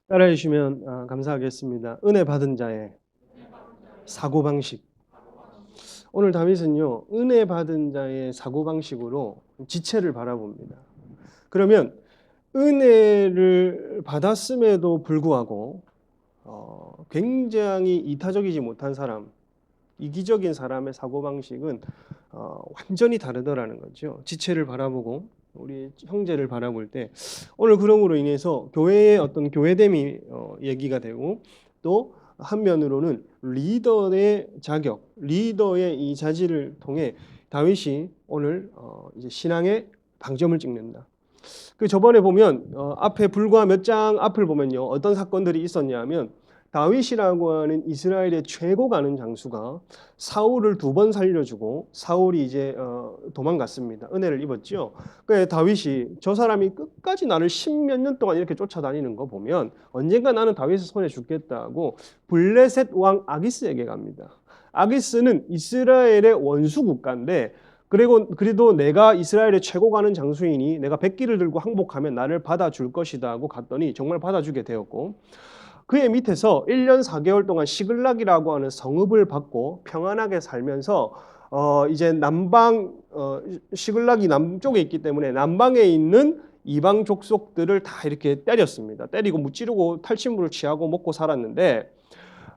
따라해 주시면 감사하겠습니다. 은혜 받은 자의 사고방식. 오늘 다윗은요, 은혜 받은 자의 사고방식으로 지체를 바라봅니다. 그러면 은혜를 받았음에도 불구하고 굉장히 이타적이지 못한 사람, 이기적인 사람의 사고방식은 완전히 다르더라는 거죠. 지체를 바라보고 우리 형제를 바라볼 때 오늘 그럼으로 인해서 교회의 어떤 교회됨이 얘기가 되고 또 한면으로는 리더의 자격, 리더의 이 자질을 통해 다윗이 오늘 이제 신앙의 방점을 찍는다. 그 저번에 보면 앞에 불과 몇 장 앞을 보면요 어떤 사건들이 있었냐면 다윗이라고 하는 이스라엘의 최고 가는 장수가 사울을 2번 살려주고 사울이 이제 도망갔습니다. 은혜를 입었죠. 그 다윗이 저 사람이 끝까지 나를 10몇 년 동안 이렇게 쫓아다니는 거 보면 언젠가 나는 다윗의 손에 죽겠다고 블레셋 왕 아기스에게 갑니다. 아기스는 이스라엘의 원수 국가인데 그래도 내가 이스라엘의 최고 가는 장수이니 내가 백기를 들고 항복하면 나를 받아줄 것이다 하고 갔더니 정말 받아주게 되었고 그의 밑에서 1년 4개월 동안 시글락이라고 하는 성읍을 받고 평안하게 살면서 이제 시글락이 남쪽에 있기 때문에 남방에 있는 이방 족속들을 다 이렇게 때렸습니다. 때리고 무찌르고 탈취물을 취하고 먹고 살았는데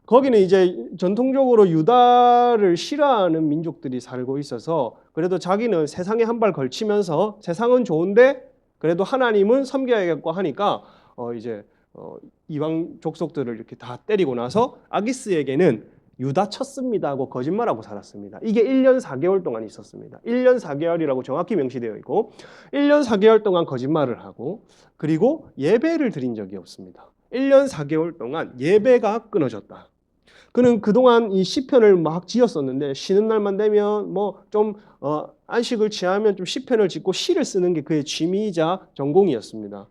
거기는 이제 전통적으로 유다를 싫어하는 민족들이 살고 있어서 그래도 자기는 세상에 한 발 걸치면서 세상은 좋은데 그래도 하나님은 섬겨야겠고 하니까 이제 이방 족속들을 이렇게 다 때리고 나서 아기스에게는 유다 쳤습니다 하고 거짓말하고 살았습니다. 이게 1년 4개월 동안 있었습니다. 1년 4개월이라고 정확히 명시되어 있고 1년 4개월 동안 거짓말을 하고 그리고 예배를 드린 적이 없습니다. 1년 4개월 동안 예배가 끊어졌다. 그는 그동안 이 시편을 막 지었었는데 쉬는 날만 되면 뭐 좀 안식을 취하면 좀 시편을 짓고 시를 쓰는 게 그의 취미이자 전공이었습니다.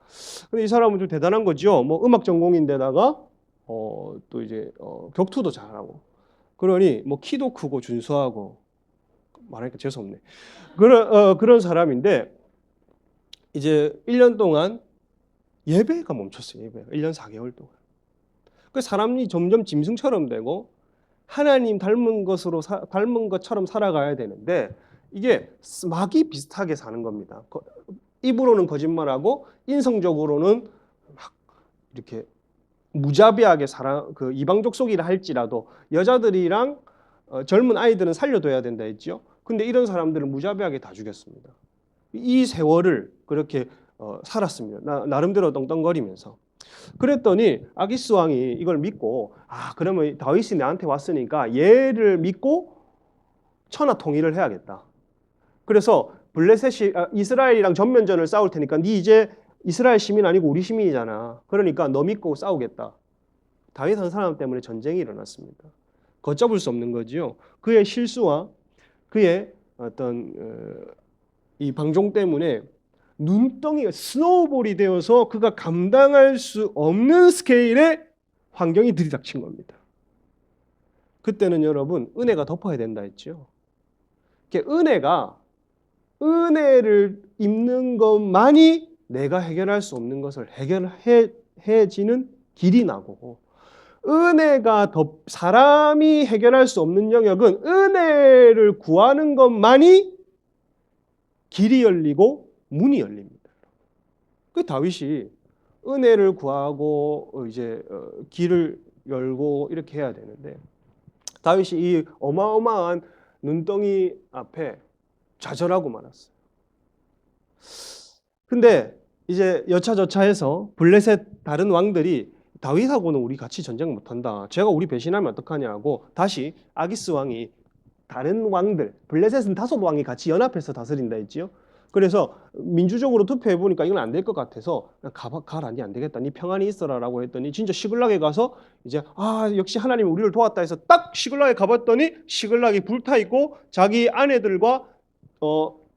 근데 이 사람은 좀 대단한 거죠. 뭐 음악 전공인데다가 또 이제 격투도 잘하고 그러니 뭐 키도 크고 준수하고 말하니까 재수없네. 그런 사람인데 이제 1년 동안 예배가 멈췄어요. 예배가 1년 4개월 동안. 그 사람이 점점 짐승처럼 되고 하나님 닮은 것처럼 살아가야 되는데 이게 마귀 비슷하게 사는 겁니다. 입으로는 거짓말하고 인성적으로는 막 이렇게 무자비하게 그 이방 족속이라 할지라도 여자들이랑 젊은 아이들은 살려둬야 된다 했죠. 근데 이런 사람들은 무자비하게 다 죽였습니다. 이 세월을 그렇게 살았습니다. 나름대로 떵떵거리면서. 그랬더니 아기스 왕이 이걸 믿고 그러면 다윗이 나한테 왔으니까 얘를 믿고 천하 통일을 해야겠다. 그래서 블레셋이 이스라엘이랑 전면전을 싸울 테니까 네 이제 이스라엘 시민 아니고 우리 시민이잖아. 그러니까 너 믿고 싸우겠다. 다윗 한 사람 때문에 전쟁이 일어났습니다. 걷잡을 수 없는 거지요. 그의 실수와 그의 어떤 이 방종 때문에 눈덩이가 스노우볼이 되어서 그가 감당할 수 없는 스케일의 환경이 들이닥친 겁니다. 그때는 여러분 은혜가 덮어야 된다 했죠. 은혜를 입는 것만이 내가 해결할 수 없는 것을 해결해지는 길이 나고 사람이 해결할 수 없는 영역은 은혜를 구하는 것만이 길이 열리고 문이 열립니다. 그 다윗이 은혜를 구하고 이제 길을 열고 이렇게 해야 되는데 다윗이 이 어마어마한 눈덩이 앞에 좌절하고 말았어요. 근데 이제 여차저차해서 블레셋 다른 왕들이 다윗하고는 우리 같이 전쟁 못한다. 제가 우리 배신하면 어떡하냐고 다시 아기스 왕이 다른 왕들, 블레셋은 5왕이 같이 연합해서 다스린다 했지요. 그래서 민주적으로 투표해 보니까 이건 안 될 것 같아서 가라, 니 안 되겠다, 니 평안히 있어라라고 했더니 진짜 시글락에 가서 이제 역시 하나님이 우리를 도왔다 해서 딱 시글락에 가봤더니 시글락이 불타 있고 자기 아내들과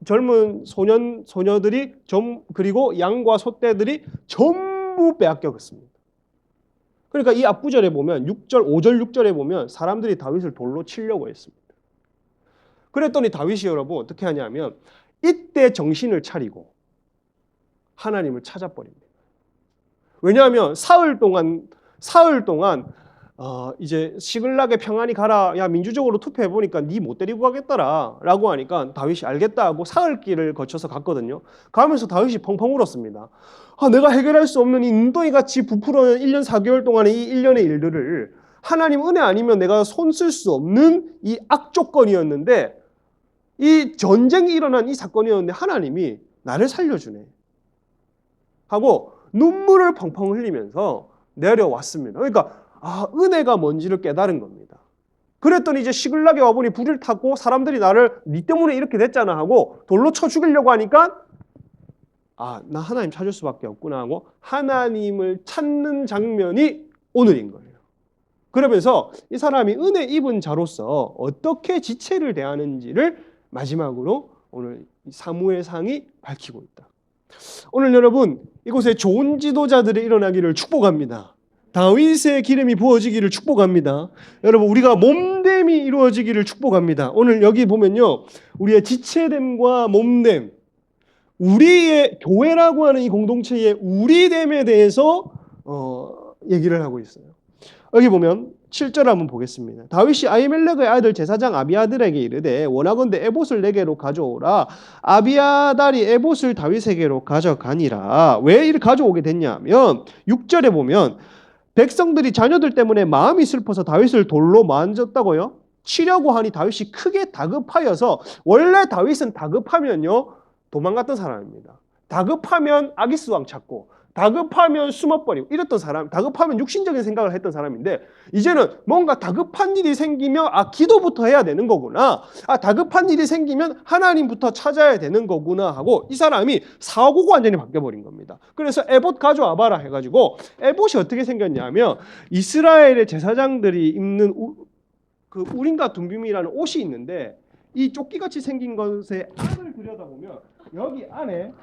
젊은 소녀들이 그리고 양과 소떼들이 전부 빼앗겼습니다. 그러니까 이 앞구절에 보면 6절, 5절, 6절에 보면 사람들이 다윗을 돌로 치려고 했습니다. 그랬더니 다윗이 여러분 어떻게 하냐면 이때 정신을 차리고 하나님을 찾아버립니다. 왜냐하면 사흘 동안 이제 시글락에 평안히 가라. 야, 민주적으로 투표해 보니까 니 못 데리고 가겠다라고 하니까 다윗이 알겠다 하고 사흘 길을 거쳐서 갔거든요. 가면서 다윗이 펑펑 울었습니다. 내가 해결할 수 없는 이 눈덩이 같이 부풀어낸 1년 4개월 동안의 이 1년의 일들을 하나님 은혜 아니면 내가 손 쓸 수 없는 이 악조건이었는데, 이 전쟁이 일어난 이 사건이었는데 하나님이 나를 살려주네 하고 눈물을 펑펑 흘리면서 내려왔습니다. 그러니까 은혜가 뭔지를 깨달은 겁니다. 그랬더니 이제 시글락에 와보니 불을 타고 사람들이 나를 니 때문에 이렇게 됐잖아 하고 돌로 쳐 죽이려고 하니까 나 하나님 찾을 수밖에 없구나 하고 하나님을 찾는 장면이 오늘인 거예요. 그러면서 이 사람이 은혜 입은 자로서 어떻게 지체를 대하는지를 마지막으로 오늘 사무엘상이 밝히고 있다. 오늘 여러분, 이곳에 좋은 지도자들이 일어나기를 축복합니다. 다윗의 기름이 부어지기를 축복합니다. 여러분, 우리가 몸됨이 이루어지기를 축복합니다. 오늘 여기 보면요, 우리의 지체됨과 몸됨, 우리의 교회라고 하는 이 공동체의 우리됨에 대해서 얘기를 하고 있어요. 여기 보면 7절 한번 보겠습니다. 다윗이 아히멜렉의 아들 제사장 아비아달에게 이르되 원하건대 에봇을 내게로 가져오라. 아비아달이 에봇을 다윗에게로 가져가니라. 왜 이를 가져오게 됐냐면 6절에 보면 백성들이 자녀들 때문에 마음이 슬퍼서 다윗을 돌로 만졌다고요. 치려고 하니 다윗이 크게 다급하여서, 원래 다윗은 다급하면요 도망갔던 사람입니다. 다급하면 아기스왕 찾고, 다급하면 숨어버리고 이랬던 사람, 다급하면 육신적인 생각을 했던 사람인데, 이제는 뭔가 다급한 일이 생기면 기도부터 해야 되는 거구나, 다급한 일이 생기면 하나님부터 찾아야 되는 거구나 하고 이 사람이 사고가 완전히 바뀌어버린 겁니다. 그래서 에봇 가져와봐라 해가지고, 에봇이 어떻게 생겼냐면 이스라엘의 제사장들이 입는 그 우림과 둠빔이라는 옷이 있는데, 이 조끼같이 생긴 것에 안을 들여다보면 여기 안에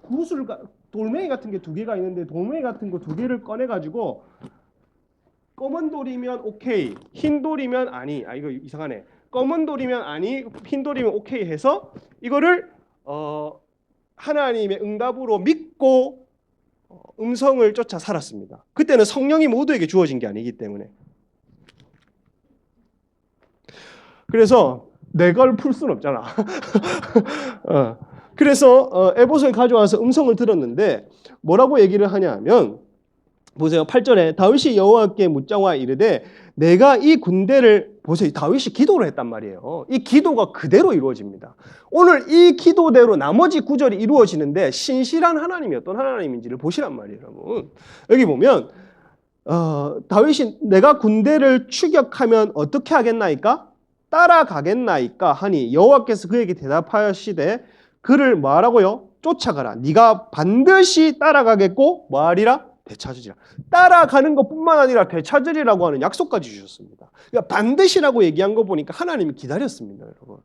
구슬과 돌멩이 같은 게 2개가 있는데, 돌멩이 같은 거 2개를 꺼내가지고 검은 돌이면 오케이, 흰 돌이면 아니, 이거 이상하네, 검은 돌이면 아니, 흰 돌이면 오케이 해서 이거를 하나님의 응답으로 믿고 음성을 쫓아 살았습니다. 그때는 성령이 모두에게 주어진 게 아니기 때문에. 그래서 내 걸 풀 수는 없잖아. 그래서 에봇을 가져와서 음성을 들었는데 뭐라고 얘기를 하냐면, 보세요. 8절에 다윗이 여호와께 묻자와 이르되 내가 이 군대를, 보세요. 다윗이 기도를 했단 말이에요. 이 기도가 그대로 이루어집니다. 오늘 이 기도대로 나머지 구절이 이루어지는데 신실한 하나님이 어떤 하나님인지를 보시란 말이에요, 여러분. 여기 보면 다윗이 내가 군대를 추격하면 어떻게 하겠나이까? 따라가겠나이까 하니 여호와께서 그에게 대답하시되 그를 뭐하라고요? 쫓아가라. 네가 반드시 따라가겠고 뭐하리라? 되찾으리라. 따라가는 것뿐만 아니라 되찾으리라고 하는 약속까지 주셨습니다. 그러니까 반드시라고 얘기한 거 보니까 하나님이 기다렸습니다, 여러분.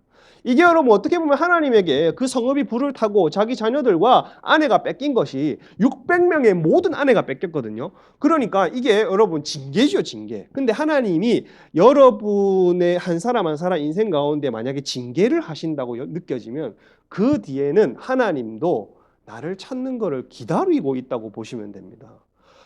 이게 여러분 어떻게 보면 하나님에게 그 성읍이 불을 타고 자기 자녀들과 아내가 뺏긴 것이 600명의 모든 아내가 뺏겼거든요. 그러니까 이게 여러분 징계죠, 징계. 근데 하나님이 여러분의 한 사람 한 사람 인생 가운데 만약에 징계를 하신다고 느껴지면 그 뒤에는 하나님도 나를 찾는 것을 기다리고 있다고 보시면 됩니다.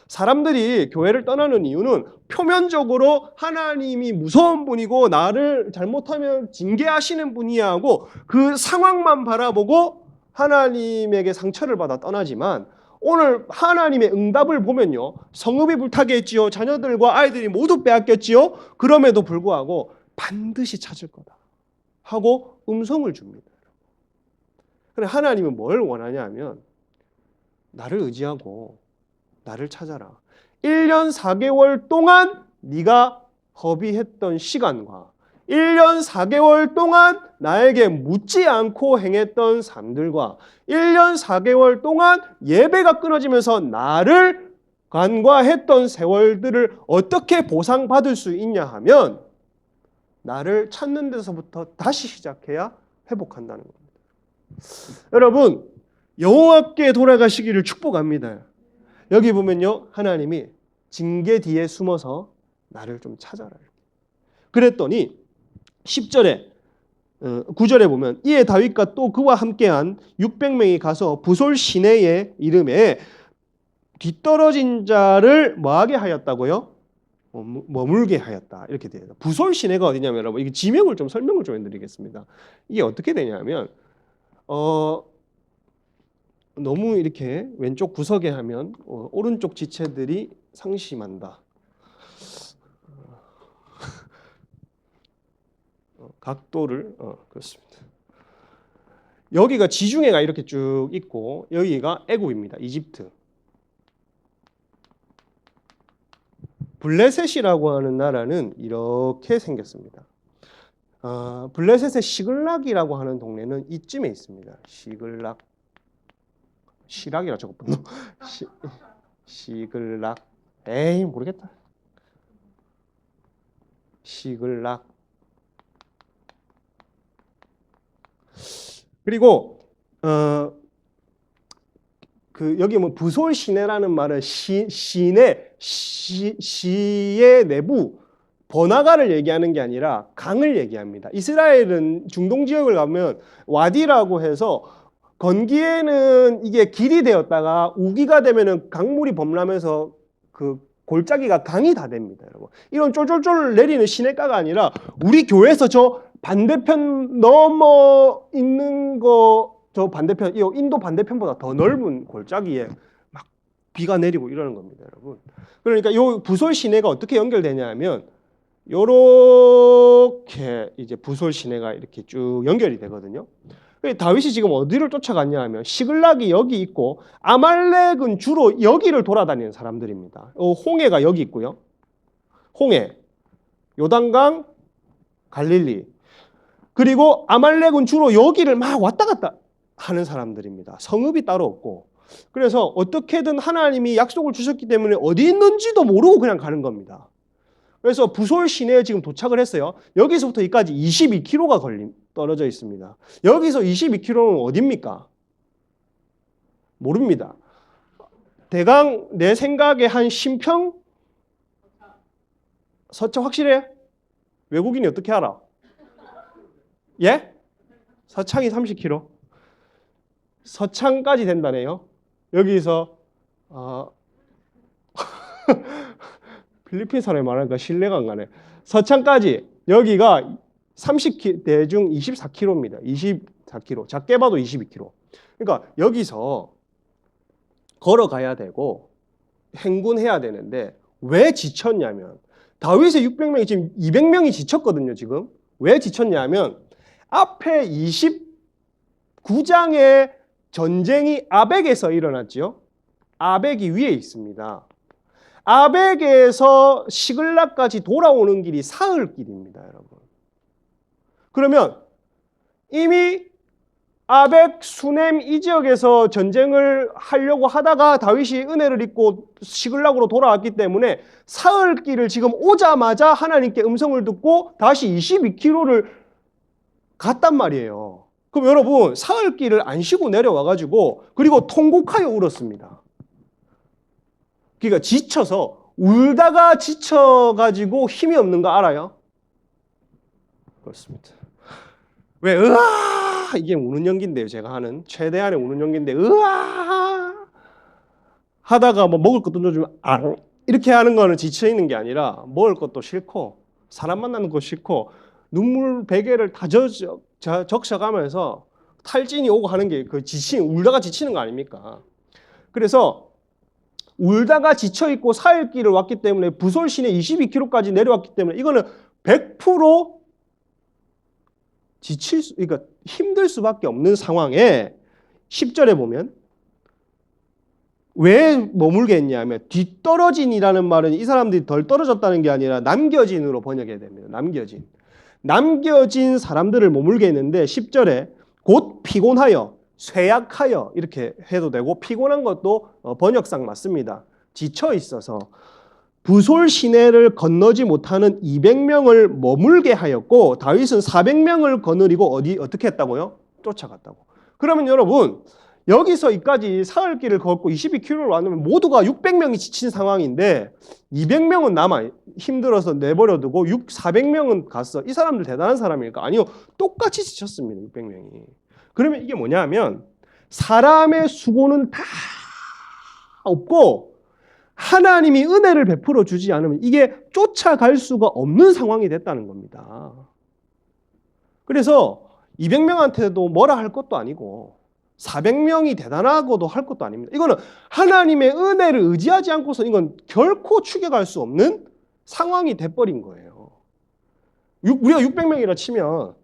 사람들이 교회를 떠나는 이유는 표면적으로 하나님이 무서운 분이고 나를 잘못하면 징계하시는 분이야 하고 그 상황만 바라보고 하나님에게 상처를 받아 떠나지만, 오늘 하나님의 응답을 보면요, 성읍이 불타게 했지요, 자녀들과 아이들이 모두 빼앗겼지요, 그럼에도 불구하고 반드시 찾을 거다 하고 음성을 줍니다. 그래, 하나님은 뭘 원하냐 하면 나를 의지하고 나를 찾아라. 1년 4개월 동안 네가 허비했던 시간과 1년 4개월 동안 나에게 묻지 않고 행했던 삶들과 1년 4개월 동안 예배가 끊어지면서 나를 간과했던 세월들을 어떻게 보상받을 수 있냐 하면 나를 찾는 데서부터 다시 시작해야 회복한다는 겁니다. 여러분, 여호와께 돌아가시기를 축복합니다. 여기 보면요, 하나님이 징계 뒤에 숨어서 나를 좀 찾아라. 그랬더니 10절에 9절에 보면 이에 다윗과 또 그와 함께한 600명이 가서 부솔 시내에 이름에 뒤떨어진 자를 뭐하게 하였다고요? 머물게 하였다. 이렇게 돼요. 부솔 시내가 어디냐면 여러분 이게 지명을 좀 설명을 좀 해드리겠습니다. 이게 어떻게 되냐면 너무 이렇게 왼쪽 구석에 하면 오른쪽 지체들이 상심한다. 각도를 그렇습니다. 여기가 지중해가 이렇게 쭉 있고 여기가 애굽입니다. 이집트. 블레셋이라고 하는 나라는 이렇게 생겼습니다. 블레셋의 시글락이라고 하는 동네는 이쯤에 있습니다. 시글락. 시락이라 적었군요. 시글락. 에이 모르겠다. 시글락. 그리고 여기 뭐 부솔 시내라는 말은 시의 내부 번화가를 얘기하는 게 아니라 강을 얘기합니다. 이스라엘은 중동 지역을 가면 와디라고 해서 건기에는 이게 길이 되었다가 우기가 되면은 강물이 범람해서 그 골짜기가 강이 다 됩니다, 여러분. 이런 쫄쫄쫄 내리는 시내가가 아니라 우리 교회에서 저 반대편 넘어 있는 거 저 반대편, 이 인도 반대편보다 더 넓은 골짜기에 막 비가 내리고 이러는 겁니다, 여러분. 그러니까 요 부솔 시내가 어떻게 연결되냐면 요렇게 이제 부솔 시내가 이렇게 쭉 연결이 되거든요. 다윗이 지금 어디를 쫓아갔냐 하면 시글락이 여기 있고 아말렉은 주로 여기를 돌아다니는 사람들입니다. 홍해가 여기 있고요. 홍해, 요단강, 갈릴리. 그리고 아말렉은 주로 여기를 막 왔다 갔다 하는 사람들입니다. 성읍이 따로 없고. 그래서 어떻게든 하나님이 약속을 주셨기 때문에 어디 있는지도 모르고 그냥 가는 겁니다. 그래서 부솔 시내에 지금 도착을 했어요. 여기서부터 여기까지 22km가 떨어져 있습니다. 여기서 22km는 어딥니까? 모릅니다. 대강 내 생각에 한 신평? 서창 확실해? 외국인이 어떻게 알아? 예? 서창이 30km. 서창까지 된다네요. 여기서 필리핀 사람이 말하니까 신뢰가 안 가네. 서창까지 여기가 30km 대중 24km입니다. 24km. 작게 봐도 22km. 그러니까 여기서 걸어가야 되고 행군해야 되는데 왜 지쳤냐면 다윗의 600명이 지금 200명이 지쳤거든요. 지금. 왜 지쳤냐면 앞에 29장의 전쟁이 아벡에서 일어났죠. 아벡이 위에 있습니다. 아벡에서 시글락까지 돌아오는 길이 사흘길입니다, 여러분. 그러면 이미 아벡, 수넴 이 지역에서 전쟁을 하려고 하다가 다윗이 은혜를 입고 시글락으로 돌아왔기 때문에 사흘길을 지금 오자마자 하나님께 음성을 듣고 다시 22km를 갔단 말이에요. 그럼 여러분 사흘길을 안 쉬고 내려와가지고 그리고 통곡하여 울었습니다. 그러니까 지쳐서 울다가 지쳐가지고 힘이 없는 거 알아요? 그렇습니다. 왜 으아 이게 우는 연기인데요. 제가 하는 최대한의 우는 연기인데 으아 하다가 뭐 먹을 것도 좀 이렇게 하는 거는 지쳐 있는 게 아니라 먹을 것도 싫고 사람 만나는 거 싫고 눈물 베개를 다 적셔가면서 탈진이 오고 하는 게 그 울다가 지치는 거 아닙니까? 그래서 울다가 지쳐있고 사흘길을 왔기 때문에 부솔 시내 22km까지 내려왔기 때문에 이거는 100% 그러니까 힘들 수밖에 없는 상황에 10절에 보면 왜 머물게 했냐면 뒤떨어진이라는 말은 이 사람들이 덜 떨어졌다는 게 아니라 남겨진으로 번역해야 됩니다. 남겨진 사람들을 머물게 했는데 10절에 곧 피곤하여 쇠약하여 이렇게 해도 되고 피곤한 것도 번역상 맞습니다. 지쳐 있어서 부솔 시내를 건너지 못하는 200명을 머물게 하였고 다윗은 400명을 거느리고 어떻게 했다고요? 쫓아갔다고. 그러면 여러분 여기서 이까지 사흘길을 걷고 22km를 왔으면 모두가 600명이 지친 상황인데 200명은 남아 힘들어서 내버려두고 400명은 갔어. 이 사람들 대단한 사람일까? 아니요. 똑같이 지쳤습니다. 600명이. 그러면 이게 뭐냐면 사람의 수고는 다 없고 하나님이 은혜를 베풀어 주지 않으면 이게 쫓아갈 수가 없는 상황이 됐다는 겁니다. 그래서 200명한테도 뭐라 할 것도 아니고 400명이 대단하고도 할 것도 아닙니다. 이거는 하나님의 은혜를 의지하지 않고서 이건 결코 추격할 수 없는 상황이 돼버린 거예요. 우리가 600명이라 치면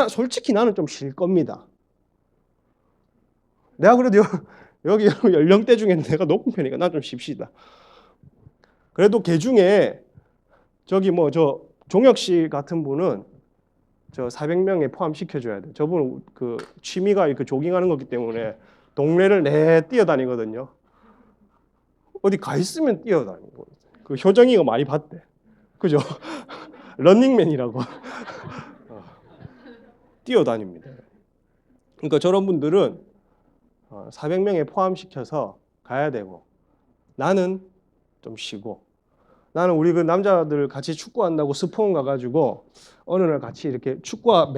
솔직히 나는 좀 쉴 겁니다. 내가 그래도 여기 연령대 중에 내가 높은 편이니까 난 좀 쉽시다. 그래도 개 중에 저기 저 종혁 씨 같은 분은 저 400명에 포함시켜줘야 돼. 저분은 그 취미가 그 조깅하는 거기 때문에 동네를 내 뛰어다니거든요. 어디 가 있으면 뛰어다니고. 그 효정이가 많이 봤대. 그죠? 런닝맨이라고. 뛰어다닙니다. 그러니까 저런 분들은 400명에 포함시켜서 가야 되고 나는 좀 쉬고 나는 우리 그 남자들 같이 축구한다고 스포원 가가지고 어느 날 같이 이렇게 축구화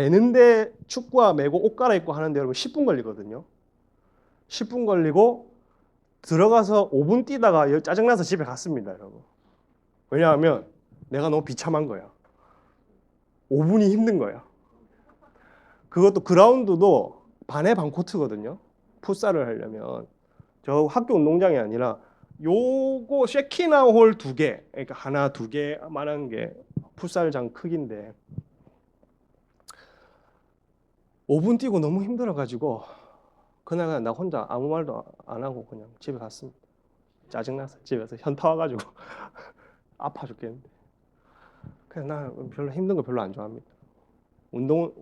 매고 옷 갈아입고 하는데 여러분 10분 걸리거든요. 10분 걸리고 들어가서 5분 뛰다가 짜증나서 집에 갔습니다, 여러분. 왜냐하면 내가 너무 비참한 거야. 5분이 힘든 거야. 그것도 그라운드도 반에 반 코트거든요. 풋살을 하려면 저 학교 운동장이 아니라 요거 쉐키나 홀 2개, 그러니까 하나 2개 만한 게 풋살장 크기인데 5분 뛰고 너무 힘들어가지고 그날 나 혼자 아무 말도 안 하고 그냥 집에 갔습니다. 짜증나서 집에서 현타 와가지고 아파 죽겠는데. 그냥 나 별로 힘든 거 별로 안 좋아합니다. 운동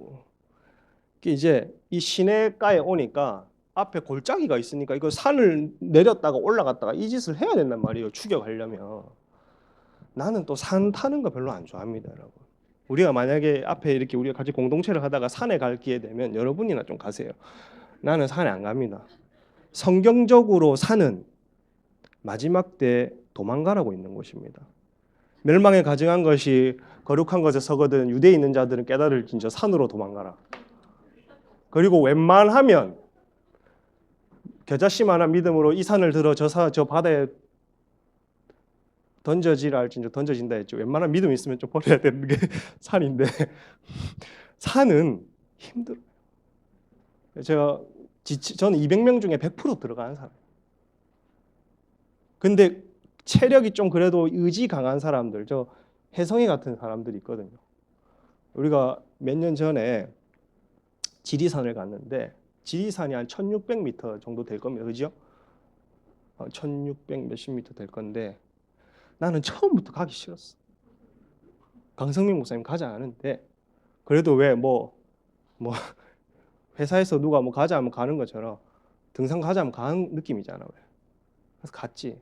이제 이 시내가에 오니까 앞에 골짜기가 있으니까 이거 산을 내렸다가 올라갔다가 이 짓을 해야 된단 말이에요. 추격하려면. 나는 또 산 타는 거 별로 안 좋아합니다, 여러분. 우리가 만약에 앞에 이렇게 우리가 같이 공동체를 하다가 산에 갈 기회 되면 여러분이나 좀 가세요. 나는 산에 안 갑니다. 성경적으로 산은 마지막 때 도망가라고 있는 곳입니다. 멸망에 가증한 것이 거룩한 것에 서거든 유대에 있는 자들은 깨달을진저 산으로 도망가라. 그리고 웬만하면 겨자씨만한 믿음으로 이 산을 들어 저 바다에 던져지라 할진저 던져진다 했죠. 웬만한 믿음 있으면 좀 버려야 되는 게 산인데 산은 힘들어요. 저는 200명 중에 100% 들어가는 사람. 근데 체력이 좀 그래도 의지 강한 사람들, 저 혜성이 같은 사람들이 있거든요. 우리가 몇 년 전에 지리산을 갔는데 지리산이 한 1600m 정도 될 겁니다. 그죠? 1600 몇십 미터 될 건데 나는 처음부터 가기 싫었어. 강성민 목사님 가자 하는데 그래도 왜 회사에서 누가 가자 하면 가는 것처럼 등산 가자 하면 가는 느낌이잖아. 왜? 그래서 갔지.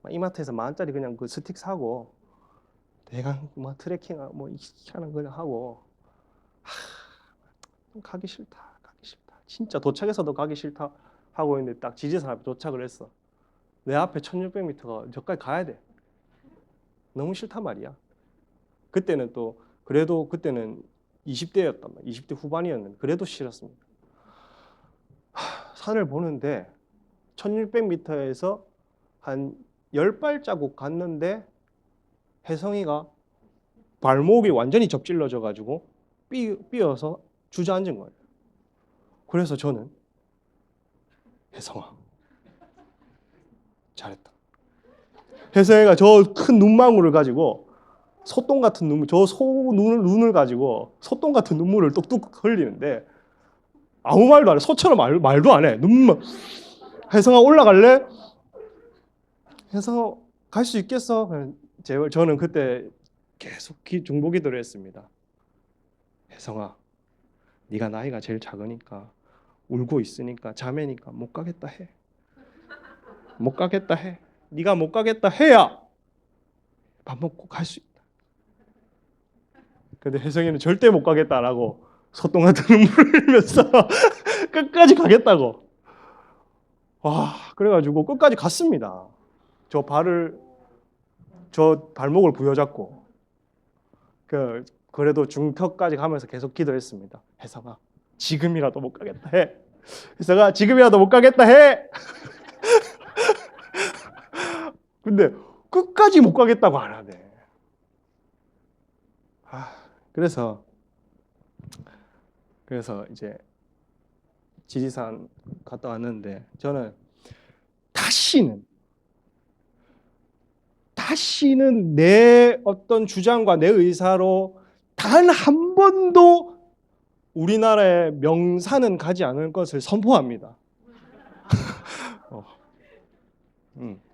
이마트에서 10,000원짜리 그냥 그 스틱 사고 대강 트레킹 하는 거 하고 가기 싫다. 진짜 도착해서도 가기 싫다 하고 있는데 딱 지리산 앞에 도착을 했어. 내 앞에 1600m가 저까지 가야 돼. 너무 싫단 말이야. 그때는 또 그래도 그때는 20대였단 말이야. 20대 후반이었는데 그래도 싫었습니다. 산을 보는데 1600m에서 한 10발자국 갔는데 혜성이가 발목이 완전히 접질러져 가지고 삐어서 주저앉은 거예요. 그래서 저는 혜성아 잘했다. 혜성이가 저 큰 눈망울을 가지고 소똥 같은 눈물, 눈을 가지고 소똥 같은 눈물을 뚝뚝 흘리는데 아무 말도 안 해. 소처럼 말도 안 해. 혜성아 올라갈래? 혜성아 갈 수 있겠어? 저는 그때 계속 중보기도를 했습니다. 혜성아, 네가 나이가 제일 작으니까 울고 있으니까 자매니까 못 가겠다 해. 못 가겠다 해. 네가 못 가겠다 해야 밥 먹고 갈 수 있다. 근데 혜성이는 절대 못 가겠다라고 소똥 같은 눈물을 흘리면서 끝까지 가겠다고. 그래가지고 끝까지 갔습니다. 저 발목을 부여잡고 그래도 중턱까지 가면서 계속 기도했습니다. 혜성아, 지금이라도 못 가겠다 해. 혜성아, 지금이라도 못 가겠다 해. 근데 끝까지 못 가겠다고 안 하네. 그래서 이제 지리산 갔다 왔는데 저는 다시는 내 어떤 주장과 내 의사로 단 한 번도 우리나라의 명산은 가지 않을 것을 선포합니다.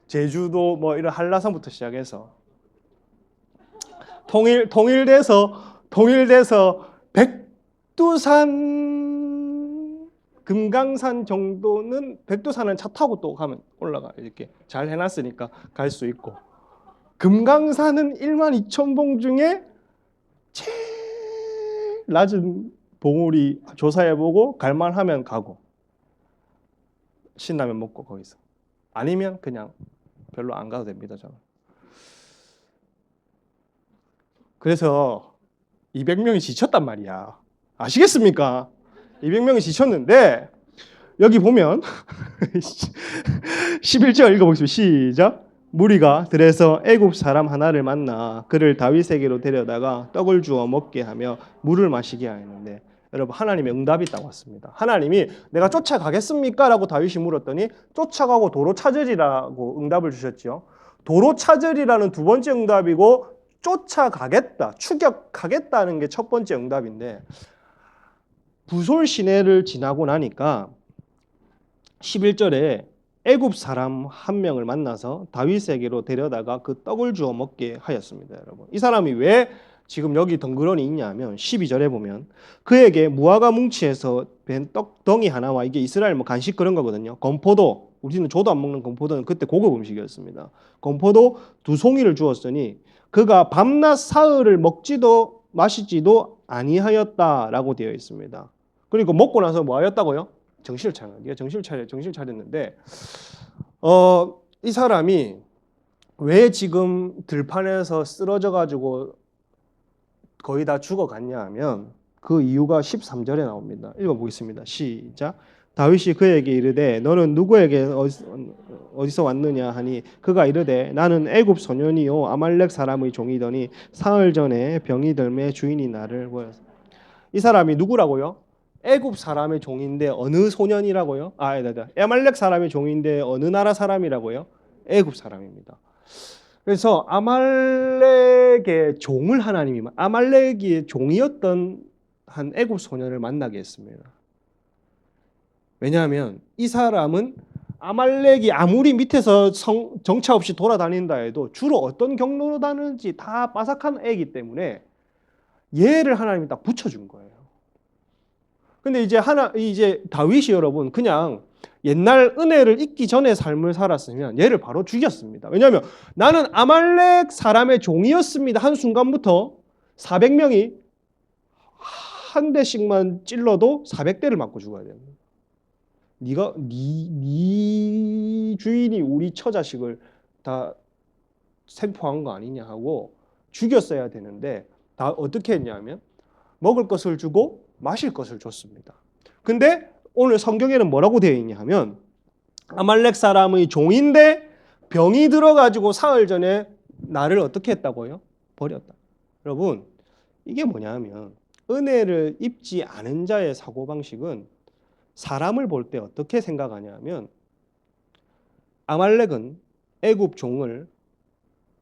제주도 뭐 이런 한라산부터 시작해서 통일돼서 백두산, 금강산 정도는 백두산은 차 타고 또 가면 올라가 이렇게 잘 해놨으니까 갈 수 있고 금강산은 12,000봉 중에 제일 낮은 봉우리 조사해보고 갈만하면 가고 신라면 먹고 거기서 아니면 그냥 별로 안 가도 됩니다. 저는. 그래서 200명이 지쳤단 말이야. 아시겠습니까? 200명이 지쳤는데 여기 보면 11절 읽어보겠습니다. 시작. 무리가 들에서 애굽 사람 하나를 만나 그를 다윗에게로 데려다가 떡을 주어 먹게 하며 물을 마시게 하였는데 여러분 하나님의 응답이 딱 왔습니다. 하나님이 내가 쫓아가겠습니까? 라고 다윗이 물었더니 쫓아가고 도로 찾으리라고 응답을 주셨죠. 도로 찾으리라는 두 번째 응답이고 쫓아가겠다, 추격하겠다는 게 첫 번째 응답인데 부솔 시내를 지나고 나니까 11절에 애굽 사람 한 명을 만나서 다윗에게로 데려다가 그 떡을 주어 먹게 하였습니다. 여러분, 이 사람이 왜 지금 여기 덩그러니 있냐면 12절에 보면 그에게 무화과 뭉치에서 벤 떡덩이 하나와 이게 이스라엘 뭐 간식 그런 거거든요. 건포도, 우리는 조도 안 먹는 건포도는 그때 고급 음식이었습니다. 건포도 2송이를 주었으니 그가 밤낮 사흘을 먹지도 마시지도 아니하였다라고 되어 있습니다. 그리고 먹고 나서 뭐 하였다고요? 정신을 차려. 네가 정신을 차렸는데 이 사람이 왜 지금 들판에서 쓰러져 가지고 거의 다 죽어갔냐 하면 그 이유가 13절에 나옵니다. 읽어보겠습니다. 시작. 다윗이 그에게 이르되 너는 누구에게 어디서 왔느냐 하니 그가 이르되 나는 애굽 소년이요 아말렉 사람의 종이더니 사흘 전에 병이 들매 주인이 나를 보였어. 이 사람이 누구라고요? 애굽 사람의 종인데 어느 소년이라고요? 아말렉 사람의 종인데 어느 나라 사람이라고요? 애굽 사람입니다. 그래서 아말렉의 종을 하나님이 아말렉의 종이었던 한 애굽 소년을 만나게 했습니다. 왜냐하면 이 사람은 아말렉이 아무리 밑에서 정차 없이 돌아다닌다 해도 주로 어떤 경로로 다니는지 다 빠삭한 애이기 때문에 얘를 하나님이 딱 붙여준 거예요. 근데 이제 다윗이 여러분 그냥 옛날 은혜를 잊기 전에 삶을 살았으면 얘를 바로 죽였습니다. 왜냐하면 나는 아말렉 사람의 종이었습니다. 한 순간부터 400명이 한 대씩만 찔러도 400대를 맞고 죽어야 됩니다. 네 주인이 우리 처자식을 다 생포한 거 아니냐 하고 죽였어야 되는데 다 어떻게 했냐면 먹을 것을 주고 마실 것을 줬습니다. 근데 오늘 성경에는 뭐라고 되어 있냐 하면 아말렉 사람의 종인데 병이 들어가지고 사흘 전에 나를 어떻게 했다고요? 버렸다. 여러분 이게 뭐냐 하면 은혜를 입지 않은 자의 사고방식은 사람을 볼 때 어떻게 생각하냐면 아말렉은 애굽 종을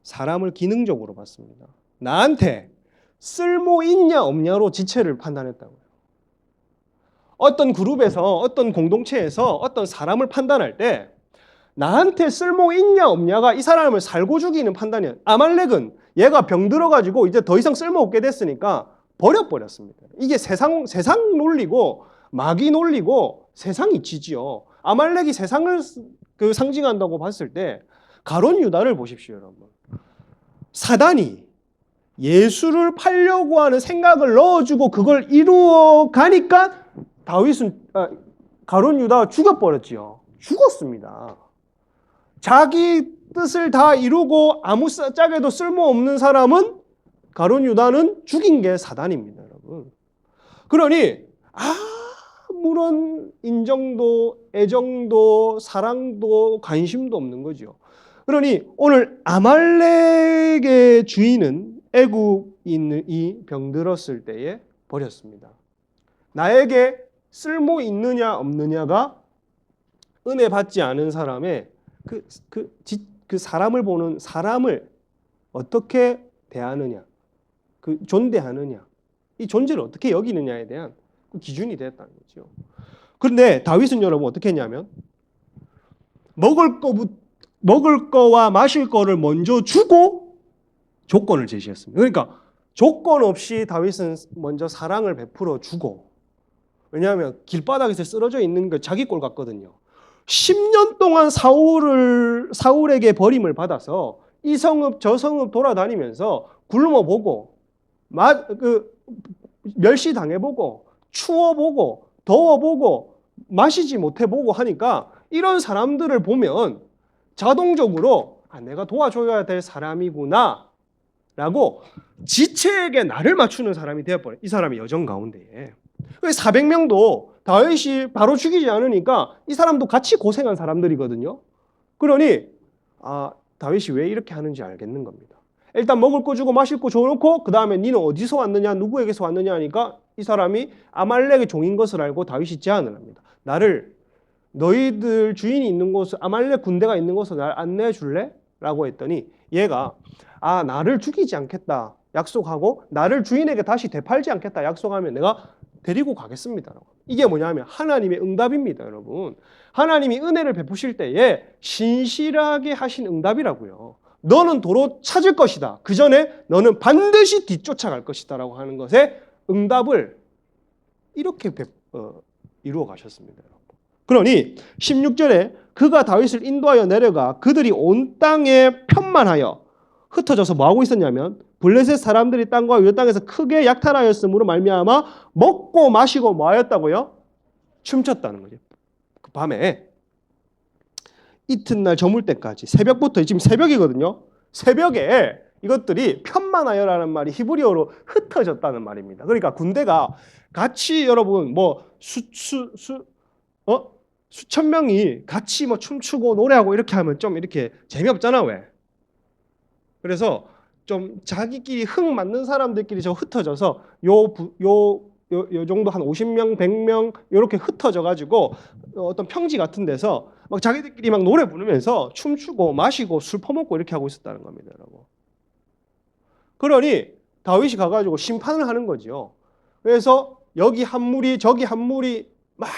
사람을 기능적으로 봤습니다. 나한테 쓸모 있냐 없냐로 지체를 판단했다고요. 어떤 그룹에서 어떤 공동체에서 어떤 사람을 판단할 때 나한테 쓸모 있냐 없냐가 이 사람을 살고 죽이는 판단이에요. 아말렉은 얘가 병 들어가지고 이제 더 이상 쓸모없게 됐으니까 버렸습니다. 이게 세상 논리고 마귀 논리고 세상 이치지요. 아말렉이 세상을 상징한다고 봤을 때 가룟 유다를 보십시오, 여러분. 사단이 예수를 팔려고 하는 생각을 넣어주고 그걸 이루어 가니까 가룟 유다가 죽어버렸지요. 죽었습니다. 자기 뜻을 다 이루고 아무 짝에도 쓸모없는 사람은 가룟 유다는 죽인 게 사단입니다, 여러분. 그러니 아무런 인정도, 애정도, 사랑도, 관심도 없는 거죠. 그러니 오늘 아말렉의 주인은 애굽인이 병들었을 때에 버렸습니다. 나에게 쓸모 있느냐 없느냐가 은혜 받지 않은 사람의 그 사람을 보는 사람을 어떻게 대하느냐, 그 존대하느냐, 이 존재를 어떻게 여기느냐에 대한 그 기준이 됐다는 거죠. 그런데 다윗은 여러분 어떻게 했냐면 먹을 거와 마실 거를 먼저 주고 조건을 제시했습니다. 그러니까 조건 없이 다윗은 먼저 사랑을 베풀어 주고, 왜냐하면 길바닥에서 쓰러져 있는 게 자기 꼴 같거든요. 10년 동안 사울에게 버림을 받아서 이 성읍 저 성읍 돌아다니면서 굶어보고 멸시당해보고 추워보고 더워보고 마시지 못해보고 하니까 이런 사람들을 보면 자동적으로 내가 도와줘야 될 사람이구나 라고 지체에게 나를 맞추는 사람이 되어버려요. 이 사람이 여정 가운데에 400명도 다윗이 바로 죽이지 않으니까 이 사람도 같이 고생한 사람들이거든요. 그러니 다윗이 왜 이렇게 하는지 알겠는 겁니다. 일단 먹을 거 주고 마실 거 줘놓고 그 다음에 니는 어디서 왔느냐 누구에게서 왔느냐 하니까 이 사람이 아말렉의 종인 것을 알고 다윗이 제안을 합니다. 너희들 주인이 있는 곳, 아말렉 군대가 있는 곳을 날 안내해 줄래? 라고 했더니 얘가 나를 죽이지 않겠다 약속하고 나를 주인에게 다시 되팔지 않겠다 약속하면 내가 데리고 가겠습니다. 이게 뭐냐면 하나님의 응답입니다, 여러분. 하나님이 은혜를 베푸실 때에 신실하게 하신 응답이라고요. 너는 도로 찾을 것이다. 그 전에 너는 반드시 뒤쫓아갈 것이다 라고 하는 것에 응답을 이렇게 이루어 가셨습니다. 그러니 16절에 그가 다윗을 인도하여 내려가 그들이 온 땅에 편만하여 흩어져서 뭐하고 있었냐면 블레셋 사람들이 땅과 유다 땅에서 크게 약탈하였으므로 말미암아 먹고 마시고 뭐하였다고요? 춤췄다는 거죠. 그 밤에 이튿날 저물 때까지 새벽부터, 지금 새벽이거든요. 새벽에 이것들이 편만하여라는 말이 히브리어로 흩어졌다는 말입니다. 그러니까 군대가 같이 여러분 수천 명이 같이 춤추고 노래하고 이렇게 하면 좀 이렇게 재미없잖아, 왜? 그래서 좀 자기끼리 흥 맞는 사람들끼리 흩어져서 요 정도 한 50명, 100명 이렇게 흩어져 가지고 어떤 평지 같은 데서 막 자기들끼리 막 노래 부르면서 춤추고 마시고 술 퍼먹고 이렇게 하고 있었다는 겁니다, 여러분. 그러니 다윗이 가가지고 심판을 하는 거죠. 그래서 여기 한 무리 저기 한 무리 막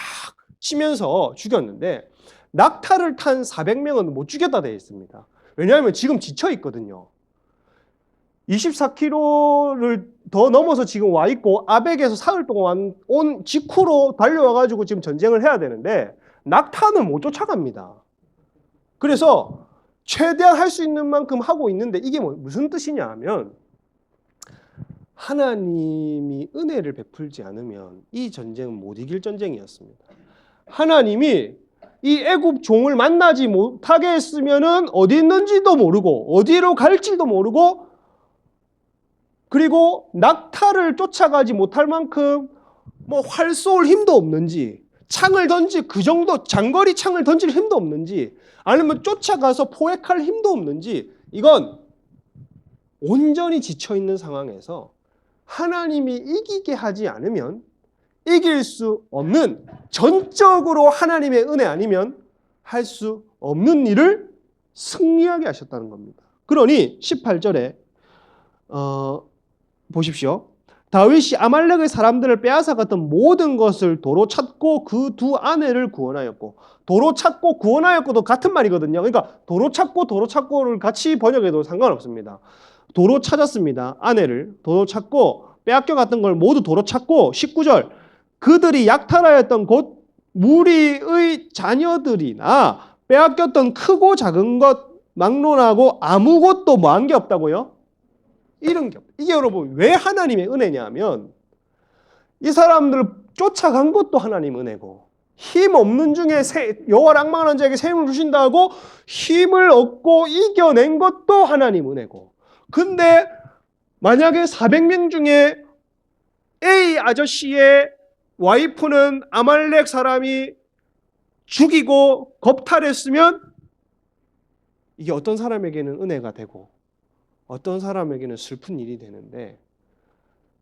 치면서 죽였는데 낙타를 탄 400명은 못 죽였다 되어 있습니다. 왜냐하면 지금 지쳐 있거든요. 24km를 더 넘어서 지금 와 있고 아벡에서 사흘 동안 온 직후로 달려와가지고 지금 전쟁을 해야 되는데 낙타는 못 쫓아갑니다. 그래서 최대한 할 수 있는 만큼 하고 있는데 이게 무슨 뜻이냐 하면 하나님이 은혜를 베풀지 않으면 이 전쟁은 못 이길 전쟁이었습니다. 하나님이 이 애굽 종을 만나지 못하게 했으면은 어디 있는지도 모르고 어디로 갈지도 모르고 그리고 낙타를 쫓아가지 못할 만큼 활 쏠 힘도 없는지 창을 그 정도 장거리 창을 던질 힘도 없는지 아니면 쫓아가서 포획할 힘도 없는지 이건 온전히 지쳐있는 상황에서 하나님이 이기게 하지 않으면 이길 수 없는 전적으로 하나님의 은혜 아니면 할 수 없는 일을 승리하게 하셨다는 겁니다. 그러니 18절에 보십시오. 다윗이 아말렉의 사람들을 빼앗아갔던 모든 것을 도로 찾고 그 두 아내를 구원하였고, 도로 찾고 구원하였고도 같은 말이거든요. 그러니까 도로 찾고를 같이 번역해도 상관없습니다. 도로 찾았습니다. 아내를 도로 찾고 빼앗겨갔던 걸 모두 도로 찾고 19절 그들이 약탈하였던 곧 무리의 자녀들이나 빼앗겼던 크고 작은 것 막론하고 아무것도 뭐한 게 없다고요? 이런 게 없다. 이게 여러분 왜 하나님의 은혜냐면 이 사람들을 쫓아간 것도 하나님 은혜고 힘 없는 중에 여호와 락망하는 자에게 새 힘을 주신다고 힘을 얻고 이겨낸 것도 하나님 은혜고 근데 만약에 400명 중에 A 아저씨의 와이프는 아말렉 사람이 죽이고 겁탈했으면 이게 어떤 사람에게는 은혜가 되고 어떤 사람에게는 슬픈 일이 되는데,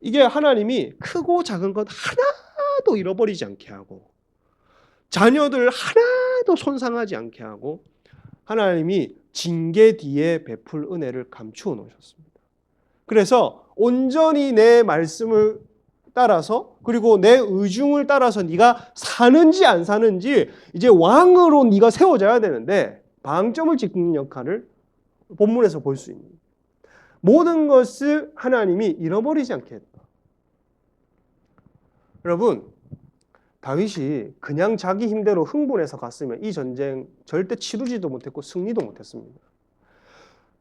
이게 하나님이 크고 작은 것 하나도 잃어버리지 않게 하고 자녀들 하나도 손상하지 않게 하고 하나님이 징계 뒤에 베풀 은혜를 감추어 놓으셨습니다. 그래서 온전히 내 말씀을 따라서 그리고 내 의중을 따라서 네가 사는지 안 사는지 이제 왕으로 네가 세워져야 되는데 방점을 찍는 역할을 본문에서 볼 수 있는, 모든 것을 하나님이 잃어버리지 않게 했다. 여러분, 다윗이 그냥 자기 힘대로 흥분해서 갔으면 이 전쟁 절대 치르지도 못했고 승리도 못했습니다.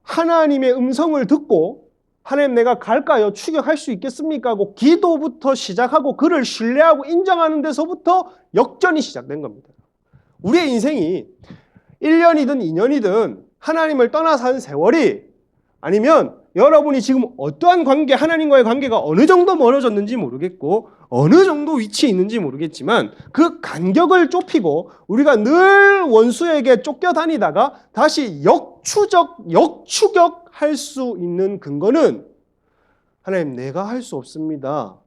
하나님의 음성을 듣고 하나님 내가 갈까요? 추격할 수 있겠습니까? 하고 기도부터 시작하고 그를 신뢰하고 인정하는 데서부터 역전이 시작된 겁니다. 우리의 인생이 1년이든 2년이든 하나님을 떠나 산 세월이, 아니면 여러분이 지금 어떠한 관계, 하나님과의 관계가 어느 정도 멀어졌는지 모르겠고 어느 정도 위치에 있는지 모르겠지만 그 간격을 좁히고 우리가 늘 원수에게 쫓겨다니다가 다시 역추격할 수 있는 근거는 하나님 내가 할 수 없습니다.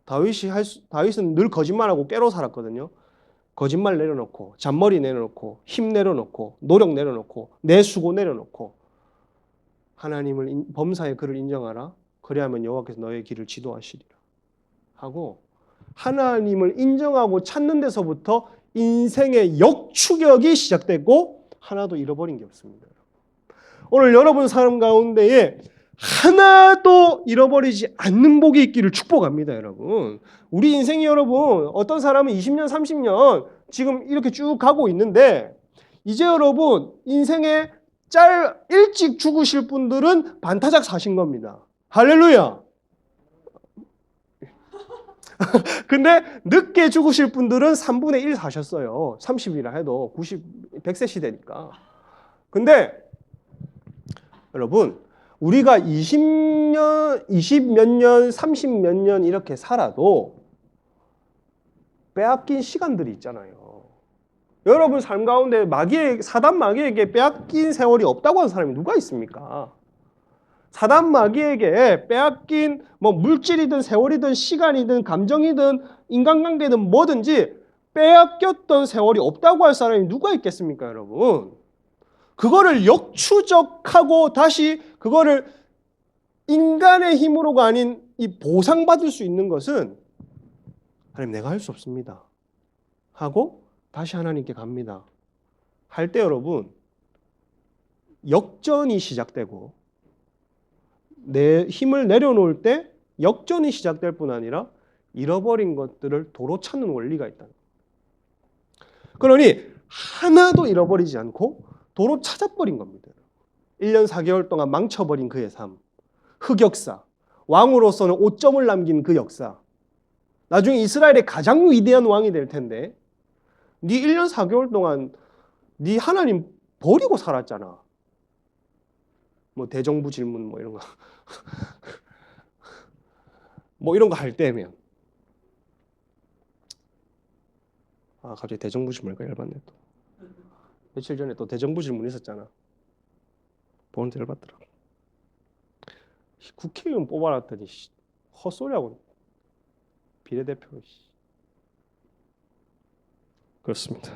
다윗은 늘 거짓말하고 깨로 살았거든요. 거짓말 내려놓고 잔머리 내려놓고 힘 내려놓고 노력 내려놓고 내 수고 내려놓고 하나님을 범사에 그를 인정하라. 그리하면 여호와께서 너의 길을 지도하시리라 하고 하나님을 인정하고 찾는 데서부터 인생의 역추격이 시작되고 하나도 잃어버린 게 없습니다. 오늘 여러분 삶 가운데에 하나도 잃어버리지 않는 복이 있기를 축복합니다, 여러분. 우리 인생이 여러분, 어떤 사람은 20년, 30년 지금 이렇게 쭉 가고 있는데 이제 여러분 인생에 일찍 죽으실 분들은 반타작 사신 겁니다. 할렐루야. 근데 늦게 죽으실 분들은 3분의 1 사셨어요. 30이라 해도 100세 시대니까. 근데 여러분, 우리가 20몇 년, 30몇 년 이렇게 살아도 빼앗긴 시간들이 있잖아요. 여러분 삶 가운데 사단 마귀에게 빼앗긴 세월이 없다고 하는 사람이 누가 있습니까? 사단 마귀에게 빼앗긴 물질이든 세월이든 시간이든 감정이든 인간관계든 뭐든지 빼앗겼던 세월이 없다고 할 사람이 누가 있겠습니까, 여러분? 그거를 역추적하고 다시 그거를 인간의 힘으로가 아닌 이 보상받을 수 있는 것은 하나님 내가 할 수 없습니다 하고 다시 하나님께 갑니다. 할 때 여러분 역전이 시작되고 내 힘을 내려놓을 때 역전이 시작될 뿐 아니라 잃어버린 것들을 도로 찾는 원리가 있다. 그러니 하나도 잃어버리지 않고 도로 찾아버린 겁니다. 1년 4개월 동안 망쳐버린 그의 삶, 흑역사, 왕으로서는 오점을 남긴 그 역사, 나중에 이스라엘의 가장 위대한 왕이 될 텐데 네 1년 4개월 동안 네 하나님 버리고 살았잖아. 대정부 질문 이런 거 이런 거 할 때면 갑자기 대정부 질문이니까 열받네. 또 며칠 전에 또 대정부 질문 있었잖아. 보는데 열받더라. 국회의원 뽑아놨더니 헛소리하고 비례대표. 그렇습니다.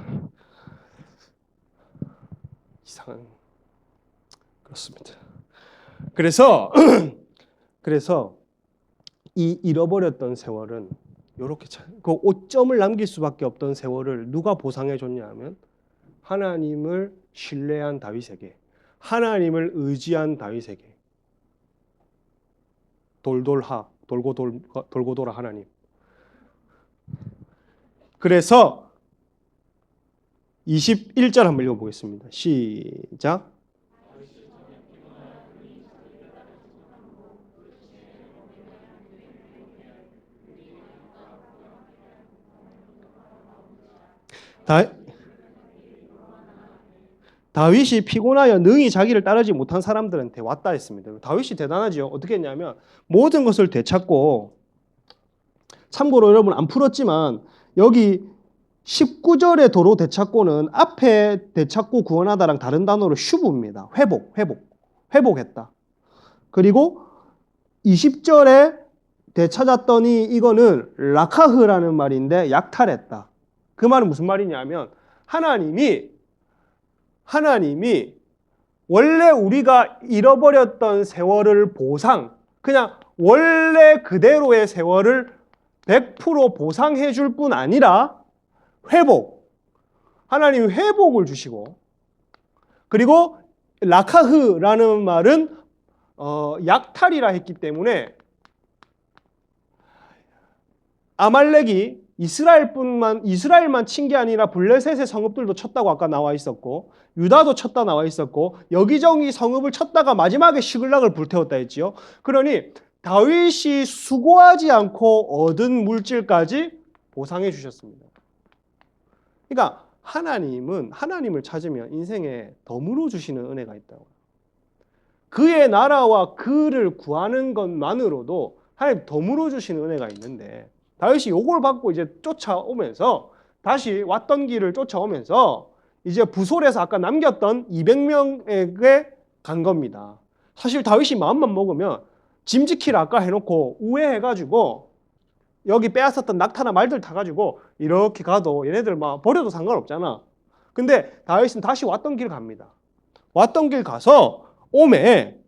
이상한. 그렇습니다. 그래서 이 잃어버렸던 세월은 이렇게 그 오점을 남길 수밖에 없던 세월을 누가 보상해 줬냐 하면 하나님을 신뢰한 다윗에게, 하나님을 의지한 다윗에게, 돌고 돌아 하나님. 그래서 21절 한번 읽어보겠습니다. 시작. 다윗이 피곤하여 능히 자기를 따르지 못한 사람들한테 왔다 했습니다. 다윗이 대단하죠. 어떻게 했냐면 모든 것을 되찾고 참고로 여러분 안 풀었지만 여기 19절의 도로 되찾고는 앞에 되찾고 구원하다랑 다른 단어로 슈브입니다. 회복했다. 그리고 20절에 되찾았더니 이거는 라카흐라는 말인데 약탈했다. 그 말은 무슨 말이냐면 하나님이 원래 우리가 잃어버렸던 세월을 그냥 원래 그대로의 세월을 100% 보상해 줄 뿐 아니라 하나님이 회복을 주시고, 그리고 라카흐라는 말은 약탈이라 했기 때문에 아말렉이 이스라엘만 친 게 아니라 블레셋의 성읍들도 쳤다고 아까 나와 있었고, 유다도 쳤다 나와 있었고, 여기저기 성읍을 쳤다가 마지막에 시글락을 불태웠다 했지요. 그러니 다윗이 수고하지 않고 얻은 물질까지 보상해 주셨습니다. 그러니까 하나님을 찾으면 인생에 덤으로 주시는 은혜가 있다고. 그의 나라와 그를 구하는 것만으로도 하나님 덤으로 주시는 은혜가 있는데, 다윗이 요걸 받고 이제 쫓아오면서 다시 왔던 길을 쫓아오면서 이제 부솔에서 아까 남겼던 200명에게 간 겁니다. 사실 다윗이 마음만 먹으면 짐 지키라 아까 해놓고 우회해가지고 여기 빼앗았던 낙타나 말들 타가지고 이렇게 가도 얘네들 막 버려도 상관없잖아. 근데 다윗은 다시 왔던 길 갑니다. 왔던 길 가서 오메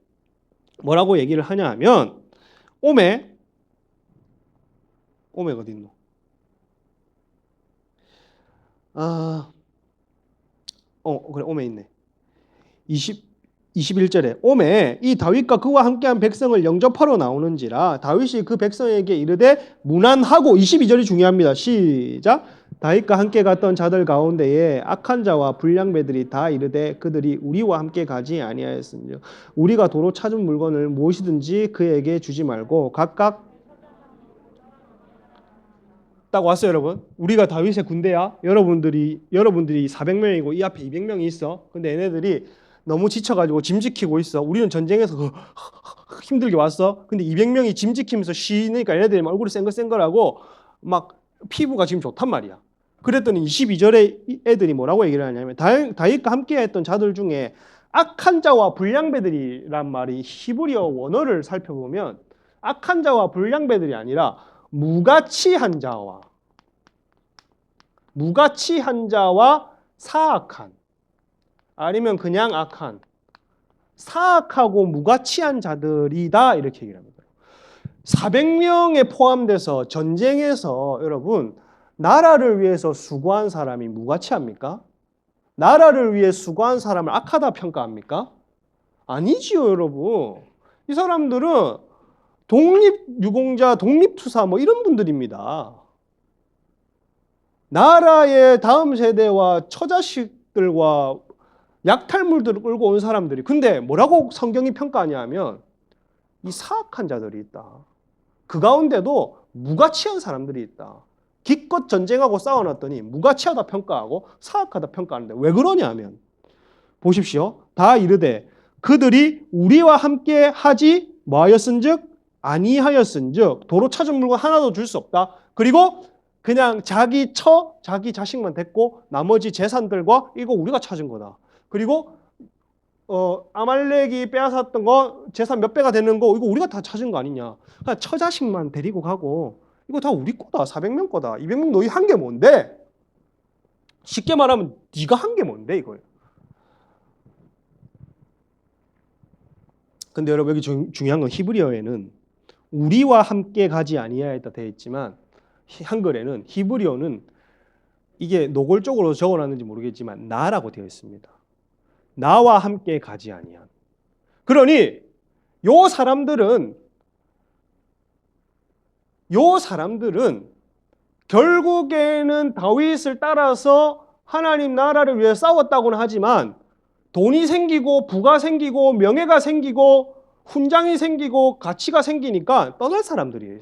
뭐라고 얘기를 하냐 하면 오메가 어디 있노? 그래, 오메 있네. 21절에 오메 이 다윗과 그와 함께한 백성을 영접하러 나오는지라 다윗이 그 백성에게 이르되 무난하고, 22절이 중요합니다. 시작. 다윗과 함께 갔던 자들 가운데에 악한 자와 불량배들이 다 이르되 그들이 우리와 함께 가지 아니하였으며 우리가 도로 찾은 물건을 무엇이든지 그에게 주지 말고 각각 딱 왔어요, 여러분. 우리가 다윗의 군대야. 여러분들이 400명이고 이 앞에 200명이 있어. 근데 얘네들이 너무 지쳐가지고 짐 지키고 있어. 우리는 전쟁에서 힘들게 왔어. 근데 200명이 짐 지키면서 쉬니까 얘네들이 막 얼굴이 쌩글쌩글하고 막 피부가 지금 좋단 말이야. 그랬더니 22절에 애들이 뭐라고 얘기를 하냐면 다윗과 함께 했던 자들 중에 악한 자와 불량배들이란 말이 히브리어 원어를 살펴보면 악한 자와 불량배들이 아니라 무가치한 자와 사악한, 아니면 그냥 악한, 사악하고 무가치한 자들이다 이렇게 얘기를 합니다. 400명에 포함돼서 전쟁에서 여러분 나라를 위해서 수고한 사람이 무가치합니까? 나라를 위해 수고한 사람을 악하다 평가합니까? 아니지요, 여러분. 이 사람들은 독립유공자, 독립투사 뭐 이런 분들입니다. 나라의 다음 세대와 처자식들과 약탈물들을 끌고 온 사람들이, 근데 뭐라고 성경이 평가하냐 하면 이 사악한 자들이 있다. 그 가운데도 무가치한 사람들이 있다. 기껏 전쟁하고 싸워놨더니 무가치하다 평가하고 사악하다 평가하는데 왜 그러냐 하면 보십시오. 다 이르되 그들이 우리와 함께 하지 뭐하였은즉 아니하였은즉 도로 찾은 물건 하나도 줄 수 없다. 그리고 그냥 자기 자식만 됐고 나머지 재산들과 이거 우리가 찾은 거다. 그리고 아말렉이 빼앗았던 거 재산 몇 배가 되는 거 이거 우리가 다 찾은 거 아니냐. 그러니까 처자식만 데리고 가고 이거 다 우리 거다. 400명 거다. 200명 너희 한 게 뭔데? 쉽게 말하면 네가 한 게 뭔데 이거예요. 근데 여러분 여기 중요한 건 히브리어에는 우리와 함께 가지 아니하였다 되어 있지만 한글에는 히브리어는 이게 노골적으로 적어놨는지 모르겠지만 나라고 되어 있습니다. 나와 함께 가지 아니한. 그러니 요 사람들은 결국에는 다윗을 따라서 하나님 나라를 위해 싸웠다고는 하지만 돈이 생기고 부가 생기고 명예가 생기고 훈장이 생기고 가치가 생기니까 떠날 사람들이에요.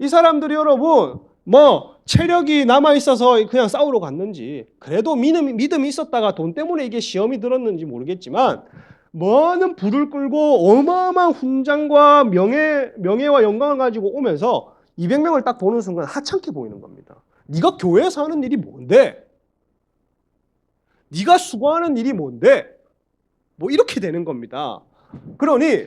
이 사람들이 여러분 뭐 체력이 남아있어서 그냥 싸우러 갔는지, 그래도 믿음이 있었다가 돈 때문에 이게 시험이 들었는지 모르겠지만 많은 부를 끌고 어마어마한 훈장과 명예와 영광을 가지고 오면서 200명을 딱 보는 순간 하찮게 보이는 겁니다. 네가 교회에서 하는 일이 뭔데? 네가 수고하는 일이 뭔데? 뭐 이렇게 되는 겁니다. 그러니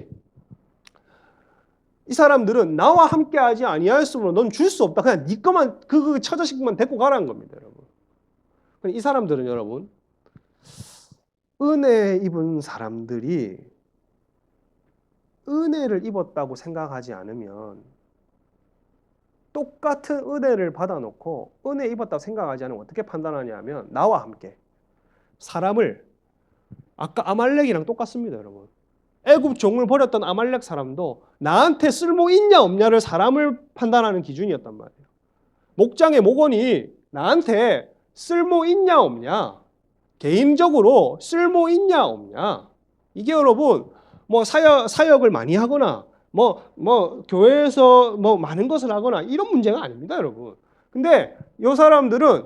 이 사람들은 나와 함께하지 아니하였으므로 넌 줄 수 없다. 그냥 네 거만 그 처자식만 데리고 가라는 겁니다, 여러분. 이 사람들은 여러분 은혜 입은 사람들이 은혜를 입었다고 생각하지 않으면 똑같은 은혜를 받아놓고 은혜 입었다고 생각하지 않으면 어떻게 판단하냐면 나와 함께 사람을 아까 아말렉이랑 똑같습니다, 여러분. 애굽 종을 버렸던 아말렉 사람도 나한테 쓸모 있냐 없냐를 사람을 판단하는 기준이었단 말이에요. 목장의 목원이 나한테 쓸모 있냐 없냐, 개인적으로 쓸모 있냐 없냐, 이게 여러분 뭐 사역을 많이 하거나 뭐 교회에서 뭐 많은 것을 하거나 이런 문제가 아닙니다, 여러분. 근데 이 사람들은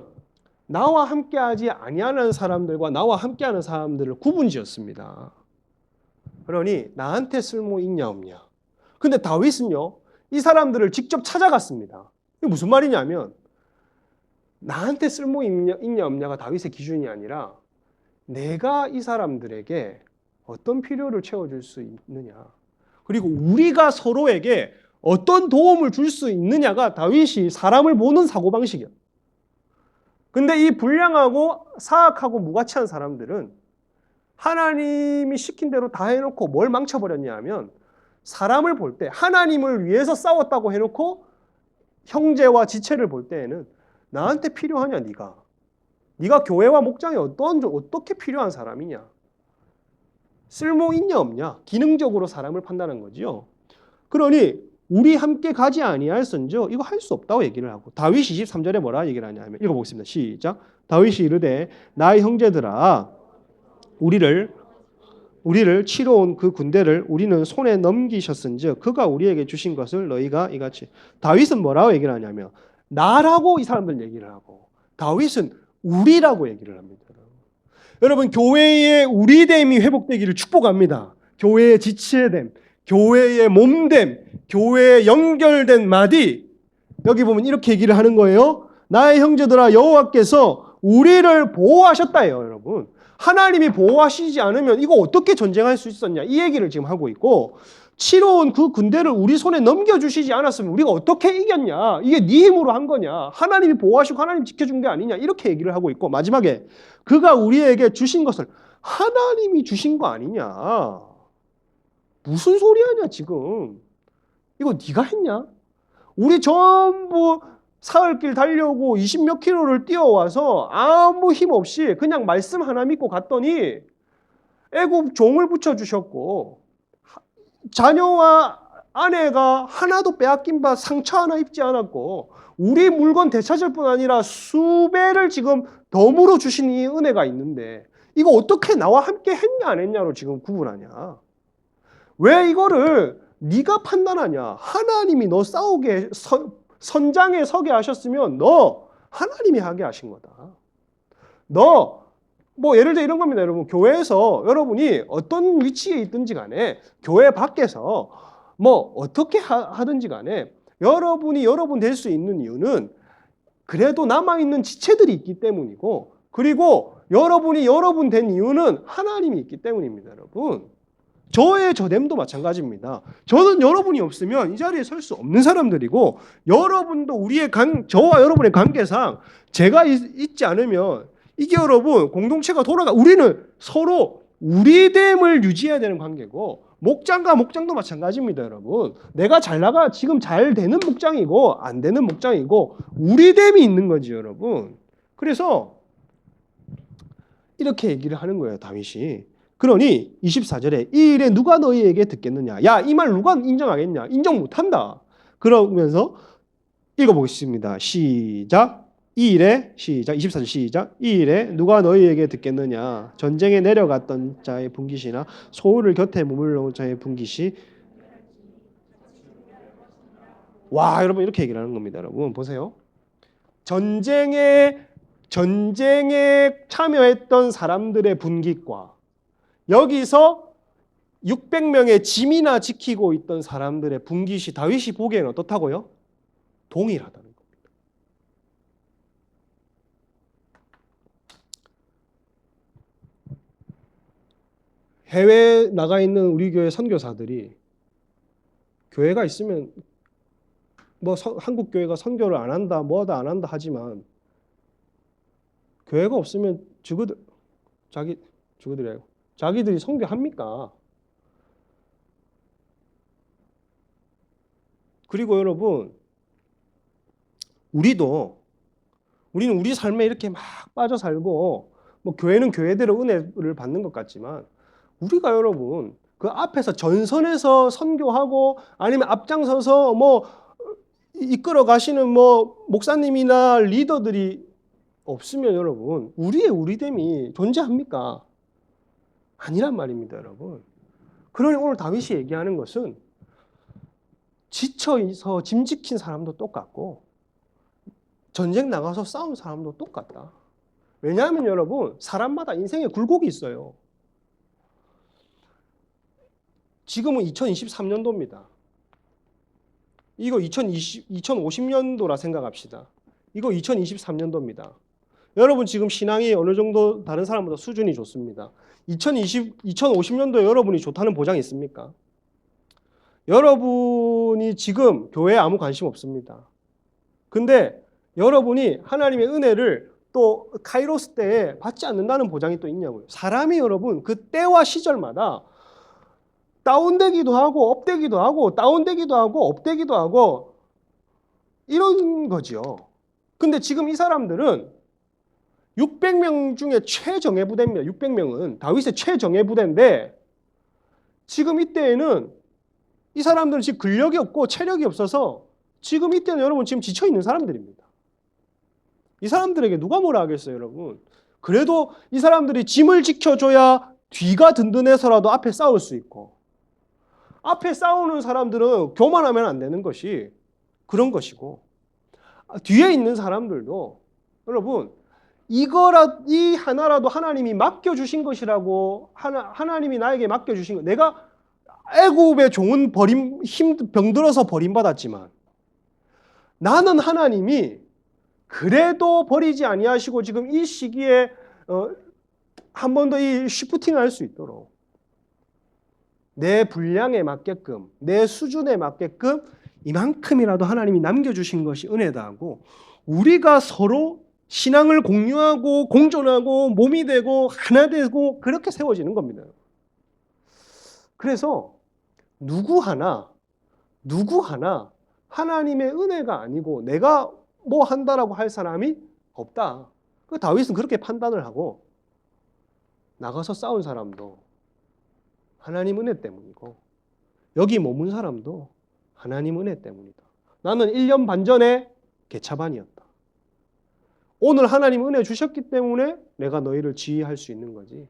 나와 함께하지 아니하는 사람들과 나와 함께하는 사람들을 구분지었습니다. 그러니 나한테 쓸모 있냐 없냐. 근데 다윗은요, 이 사람들을 직접 찾아갔습니다. 이게 무슨 말이냐면 나한테 쓸모 있냐 없냐가 다윗의 기준이 아니라 내가 이 사람들에게 어떤 필요를 채워줄 수 있느냐, 그리고 우리가 서로에게 어떤 도움을 줄 수 있느냐가 다윗이 사람을 보는 사고방식이에요. 근데 이 불량하고 사악하고 무가치한 사람들은 하나님이 시킨 대로 다 해놓고 뭘 망쳐버렸냐 하면 사람을 볼 때 하나님을 위해서 싸웠다고 해놓고 형제와 지체를 볼 때에는 나한테 필요하냐 네가 교회와 목장에 어떻게 필요한 사람이냐, 쓸모 있냐 없냐, 기능적으로 사람을 판단한 거지요. 그러니 우리 함께 가지 아니할선저 이거 할 수 없다고 얘기를 하고 다윗이 23절에 뭐라 얘기를 하냐면 읽어보겠습니다. 시작. 다윗이 이르되 나의 형제들아 우리를 치러 온 그 군대를 우리는 손에 넘기셨은즉 그가 우리에게 주신 것을 너희가 이같이. 다윗은 뭐라고 얘기를 하냐면 나라고 이 사람들 얘기를 하고 다윗은 우리라고 얘기를 합니다. 여러분 교회의 우리됨이 회복되기를 축복합니다. 교회의 지체됨, 교회의 몸됨, 교회에 연결된 마디, 여기 보면 이렇게 얘기를 하는 거예요. 나의 형제들아 여호와께서 우리를 보호하셨다예요, 여러분. 하나님이 보호하시지 않으면 이거 어떻게 전쟁할 수 있었냐, 이 얘기를 지금 하고 있고, 치러 온 그 군대를 우리 손에 넘겨주시지 않았으면 우리가 어떻게 이겼냐, 이게 네 힘으로 한 거냐, 하나님이 보호하시고 하나님 지켜준 게 아니냐, 이렇게 얘기를 하고 있고, 마지막에 그가 우리에게 주신 것을 하나님이 주신 거 아니냐, 무슨 소리 하냐 지금, 이거 네가 했냐? 우리 전부 사흘길 달려오고 20몇 킬로를 뛰어와서 아무 힘 없이 그냥 말씀 하나 믿고 갔더니 애굽 종을 붙여주셨고 자녀와 아내가 하나도 빼앗긴 바 상처 하나 입지 않았고 우리 물건 되찾을 뿐 아니라 수배를 지금 덤으로 주신 이 은혜가 있는데 이거 어떻게 나와 함께 했냐 안 했냐로 지금 구분하냐? 왜 이거를 네가 판단하냐? 하나님이 너 싸우게 선장에 서게 하셨으면 너 하나님이 하게 하신 거다. 너 뭐 예를 들어 이런 겁니다, 여러분. 교회에서 여러분이 어떤 위치에 있든지 간에 교회 밖에서 뭐 어떻게 하든지 간에 여러분이 여러분 될 수 있는 이유는 그래도 남아있는 지체들이 있기 때문이고, 그리고 여러분이 여러분 된 이유는 하나님이 있기 때문입니다, 여러분. 저의 저됨도 마찬가지입니다. 저는 여러분이 없으면 이 자리에 설 수 없는 사람들이고, 여러분도 저와 여러분의 관계상 제가 있지 않으면 이게 여러분 공동체가 우리는 서로 우리됨을 유지해야 되는 관계고, 목장과 목장도 마찬가지입니다, 여러분. 내가 지금 잘 되는 목장이고 안 되는 목장이고 우리됨이 있는 거지, 여러분. 그래서 이렇게 얘기를 하는 거예요, 다윗이. 그러니 24절에 이 일에 누가 너희에게 듣겠느냐? 야, 이 말 누가 인정하겠냐? 인정 못한다. 그러면서 읽어보겠습니다. 시작. 이 일에 시작. 24절 시작. 이 일에 누가 너희에게 듣겠느냐? 전쟁에 내려갔던 자의 분깃이나 소울을 곁에 머물러 온 자의 분깃이. 와, 여러분 이렇게 얘기를 하는 겁니다. 여러분 보세요. 전쟁에 참여했던 사람들의 분깃과 여기서 600명의 짐이나 지키고 있던 사람들의 분깃이 다윗이 보기에는 어떻다고요? 동일하다는 겁니다. 해외에 나가 있는 우리 교회 선교사들이 교회가 있으면 뭐 한국 교회가 선교를 안 한다, 뭐하다 안 한다 하지만 교회가 없으면 자기들이 선교합니까? 그리고 여러분, 우리는 우리 삶에 이렇게 막 빠져 살고 뭐 교회는 교회대로 은혜를 받는 것 같지만 우리가 여러분 그 앞에서 전선에서 선교하고 아니면 앞장서서 뭐 이끌어 가시는 뭐 목사님이나 리더들이 없으면 여러분 우리의 우리됨이 존재합니까? 아니란 말입니다, 여러분. 그러니 오늘 다윗이 얘기하는 것은 지쳐서 짐 지킨 사람도 똑같고 전쟁 나가서 싸운 사람도 똑같다. 왜냐하면 여러분 사람마다 인생에 굴곡이 있어요. 지금은 2023년도입니다. 이거 2050년도라 생각합시다. 이거 2023년도입니다. 여러분 지금 신앙이 어느 정도 다른 사람보다 수준이 좋습니다. 2050년도에 여러분이 좋다는 보장이 있습니까? 여러분이 지금 교회에 아무 관심 없습니다. 근데 여러분이 하나님의 은혜를 또 카이로스 때에 받지 않는다는 보장이 또 있냐고요. 사람이 여러분 그 때와 시절마다 다운되기도 하고 업되기도 하고 다운되기도 하고 업되기도 하고 이런 거죠. 근데 지금 이 사람들은 600명 중에 최정예 부대입니다. 600명은 다윗의 최정예 부대인데 지금 이때에는 이 사람들은 지금 근력이 없고 체력이 없어서 지금 이때는 여러분 지금 지쳐있는 사람들입니다. 이 사람들에게 누가 뭐라 하겠어요, 여러분? 그래도 이 사람들이 짐을 지켜줘야 뒤가 든든해서라도 앞에 싸울 수 있고 앞에 싸우는 사람들은 교만하면 안 되는 것이 그런 것이고 뒤에 있는 사람들도 여러분 이 하나라도 하나님이 맡겨주신 것이라고 하나님이 나에게 맡겨주신 것 내가 애굽의 종은 병들어서 버림받았지만 나는 하나님이 그래도 버리지 아니하시고 지금 이 시기에 한 번 더 이 쉬프팅을 할 수 있도록 내 분량에 맞게끔 내 수준에 맞게끔 이만큼이라도 하나님이 남겨주신 것이 은혜다 하고 우리가 서로 신앙을 공유하고 공존하고 몸이 되고 하나 되고 그렇게 세워지는 겁니다. 그래서 누구 하나 하나님의 은혜가 아니고 내가 뭐 한다라고 할 사람이 없다. 그 다윗은 그렇게 판단을 하고 나가서 싸운 사람도 하나님 은혜 때문이고 여기 머문 사람도 하나님 은혜 때문이다. 나는 1년 반 전에 개차반이었다. 오늘 하나님 은혜 주셨기 때문에 내가 너희를 지휘할 수 있는 거지.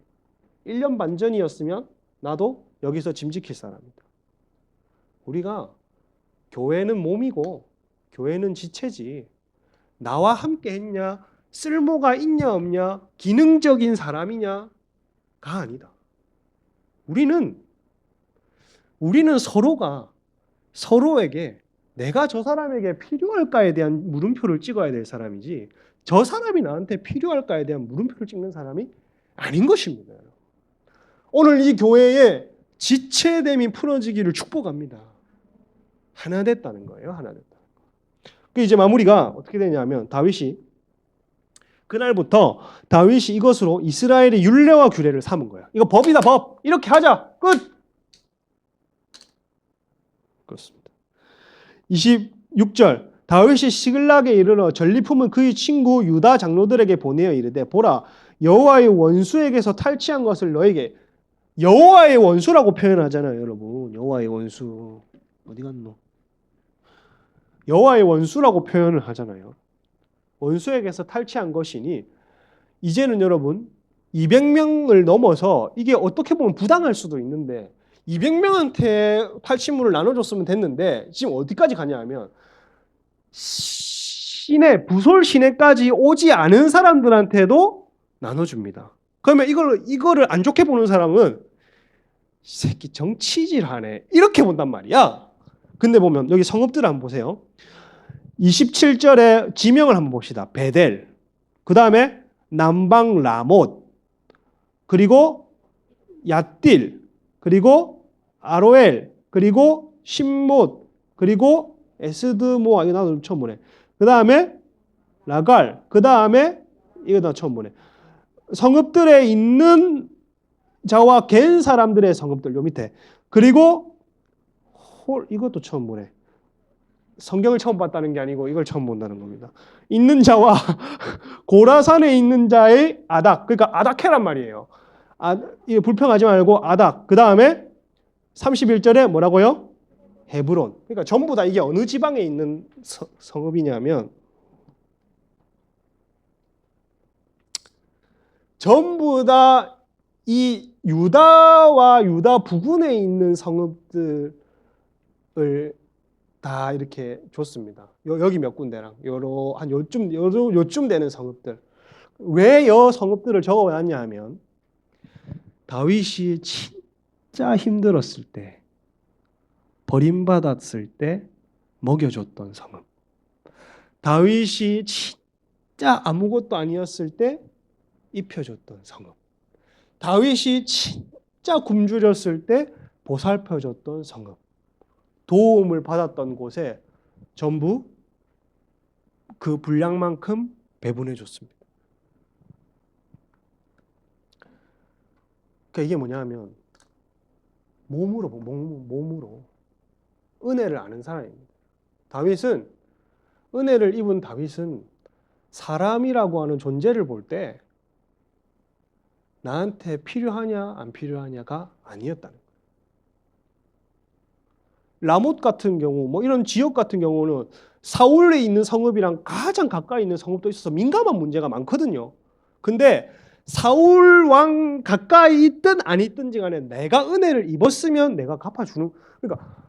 1년 반 전이었으면 나도 여기서 짐 지킬 사람이다. 우리가 교회는 몸이고 교회는 지체지 나와 함께 했냐 쓸모가 있냐 없냐 기능적인 사람이냐가 아니다. 우리는 서로가 서로에게 내가 저 사람에게 필요할까에 대한 물음표를 찍어야 될 사람이지 저 사람이 나한테 필요할까에 대한 물음표를 찍는 사람이 아닌 것입니다. 오늘 이 교회에 지체됨이 풀어지기를 축복합니다. 하나 됐다는 거예요. 하나 됐다. 그 이제 마무리가 어떻게 되냐면 그날부터 다윗이 이것으로 이스라엘의 율례와 규례를 삼은 거야. 이거 법이다 법. 이렇게 하자. 끝. 그렇습니다. 26절 다윗이 시글락에 이르러 전리품은 그의 친구 유다 장로들에게 보내어 이르되 보라 여호와의 원수에게서 탈취한 것을 너에게 여호와의 원수라고 표현하잖아요, 여러분. 여호와의 원수 어디 갔노? 여호와의 원수라고 표현을 하잖아요. 원수에게서 탈취한 것이니 이제는 여러분 200명을 넘어서 이게 어떻게 보면 부당할 수도 있는데 200명한테 탈취물을 나눠줬으면 됐는데 지금 어디까지 가냐 하면 부솔 시내까지 오지 않은 사람들한테도 나눠줍니다. 그러면 이거를 안 좋게 보는 사람은 이 새끼 정치질하네 이렇게 본단 말이야. 근데 보면 여기 성읍들 한번 보세요. 27절에 지명을 한번 봅시다. 베델, 그 다음에 남방 라못, 그리고 얏딜, 그리고 아로엘, 그리고 심못, 그리고 에스드모아, 이거 나도 처음 보네. 그 다음에 라갈, 그 다음에 이거 나 처음 보네. 성읍들에 있는 자와 갠 사람들의 성읍들, 요 밑에. 그리고 이것도 처음 보네. 성경을 처음 봤다는 게 아니고 이걸 처음 본다는 겁니다. 있는 자와 고라산에 있는 자의 아닥, 그러니까 아닥해란 말이에요. 이게 불평하지 말고 아닥. 그 다음에 31절에 뭐라고요? 헤브론. 그러니까 전부 다 이게 어느 지방에 있는 성읍이냐면 전부 다 이 유다와 유다 부근에 있는 성읍들을 다 이렇게 줬습니다. 여기 몇 군데랑 한 요쯤 되는 성읍들. 왜 여 성읍들을 적어놨냐 하면 다윗이 진짜 힘들었을 때, 버림받았을 때 먹여줬던 성읍. 다윗이 진짜 아무것도 아니었을 때 입혀줬던 성읍. 다윗이 진짜 굶주렸을 때 보살펴줬던 성읍. 도움을 받았던 곳에 전부 그 분량만큼 배분해 줬습니다. 그러니까 이게 뭐냐 하면 몸으로 은혜를 아는 사람입니다. 은혜를 입은 다윗은 사람이라고 하는 존재를 볼 때 나한테 필요하냐 안 필요하냐가 아니었다는 거예요. 라못 같은 경우, 뭐 이런 지역 같은 경우는 사울에 있는 성읍이랑 가장 가까이 있는 성읍도 있어서 민감한 문제가 많거든요. 근데 사울 왕 가까이 있든 안 있든지 간에 내가 은혜를 입었으면 내가 갚아주는, 그러니까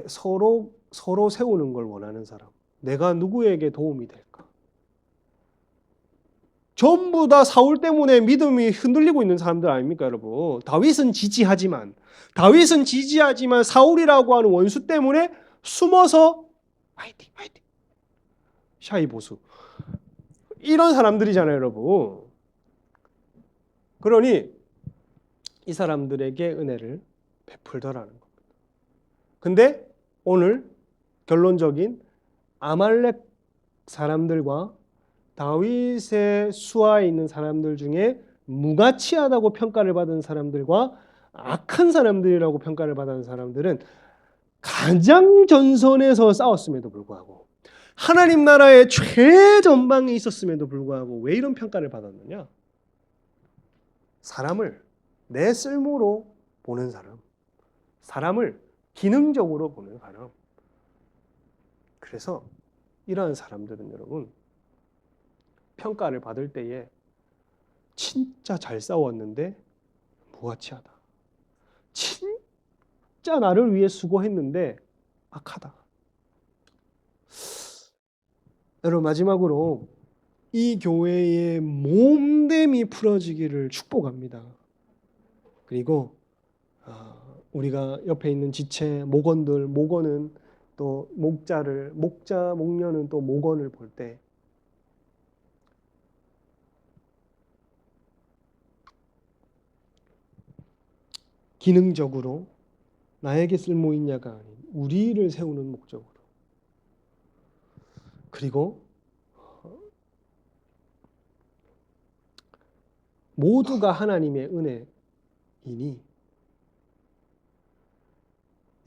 서로 세우는 걸 원하는 사람. 내가 누구에게 도움이 될까? 전부 다 사울 때문에 믿음이 흔들리고 있는 사람들 아닙니까, 여러분? 다윗은 지지하지만 사울이라고 하는 원수 때문에 숨어서 화이팅 샤이 보수 이런 사람들이잖아요, 여러분. 그러니 이 사람들에게 은혜를 베풀더라는 겁니다. 근데 오늘 결론적인 아말렉 사람들과 다윗의 수하에 있는 사람들 중에 무가치하다고 평가를 받은 사람들과 악한 사람들이라고 평가를 받은 사람들은 가장 전선에서 싸웠음에도 불구하고 하나님 나라의 최전방에 있었음에도 불구하고 왜 이런 평가를 받았느냐? 사람을 내 쓸모로 보는 사람, 사람을 기능적으로 보는 사람. 그래서 이러한 사람들은 여러분 평가를 받을 때에 진짜 잘 싸웠는데 무가치하다. 진짜 나를 위해 수고했는데 악하다. 여러분 마지막으로 이 교회의 몸됨이 풀어지기를 축복합니다. 그리고 우리가 옆에 있는 지체 목원은 또 목녀는 또 목원을 볼 때 기능적으로 나에게 쓸모 있냐가 아닌 우리를 세우는 목적으로, 그리고 모두가 하나님의 은혜이니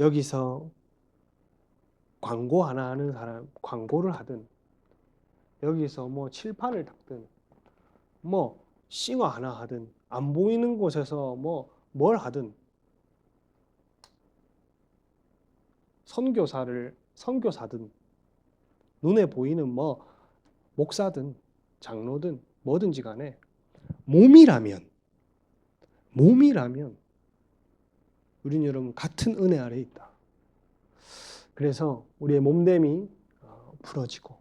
여기서 광고 하나 하는 사람 광고를 하든 여기서 뭐 칠판을 닦든 뭐 싱어 하나 하든 안 보이는 곳에서 뭘 하든 선교사든 눈에 보이는 목사든 장로든 뭐든지 간에 몸이라면 우리는 여러분 같은 은혜 아래 있다. 그래서 우리의 몸됨이 풀어지고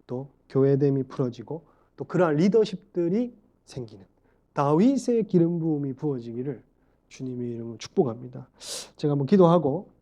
또 교회됨이 풀어지고 또 그러한 리더십들이 생기는 다윗의 기름 부음이 부어지기를 주님의 이름으로 축복합니다. 제가 한번 기도하고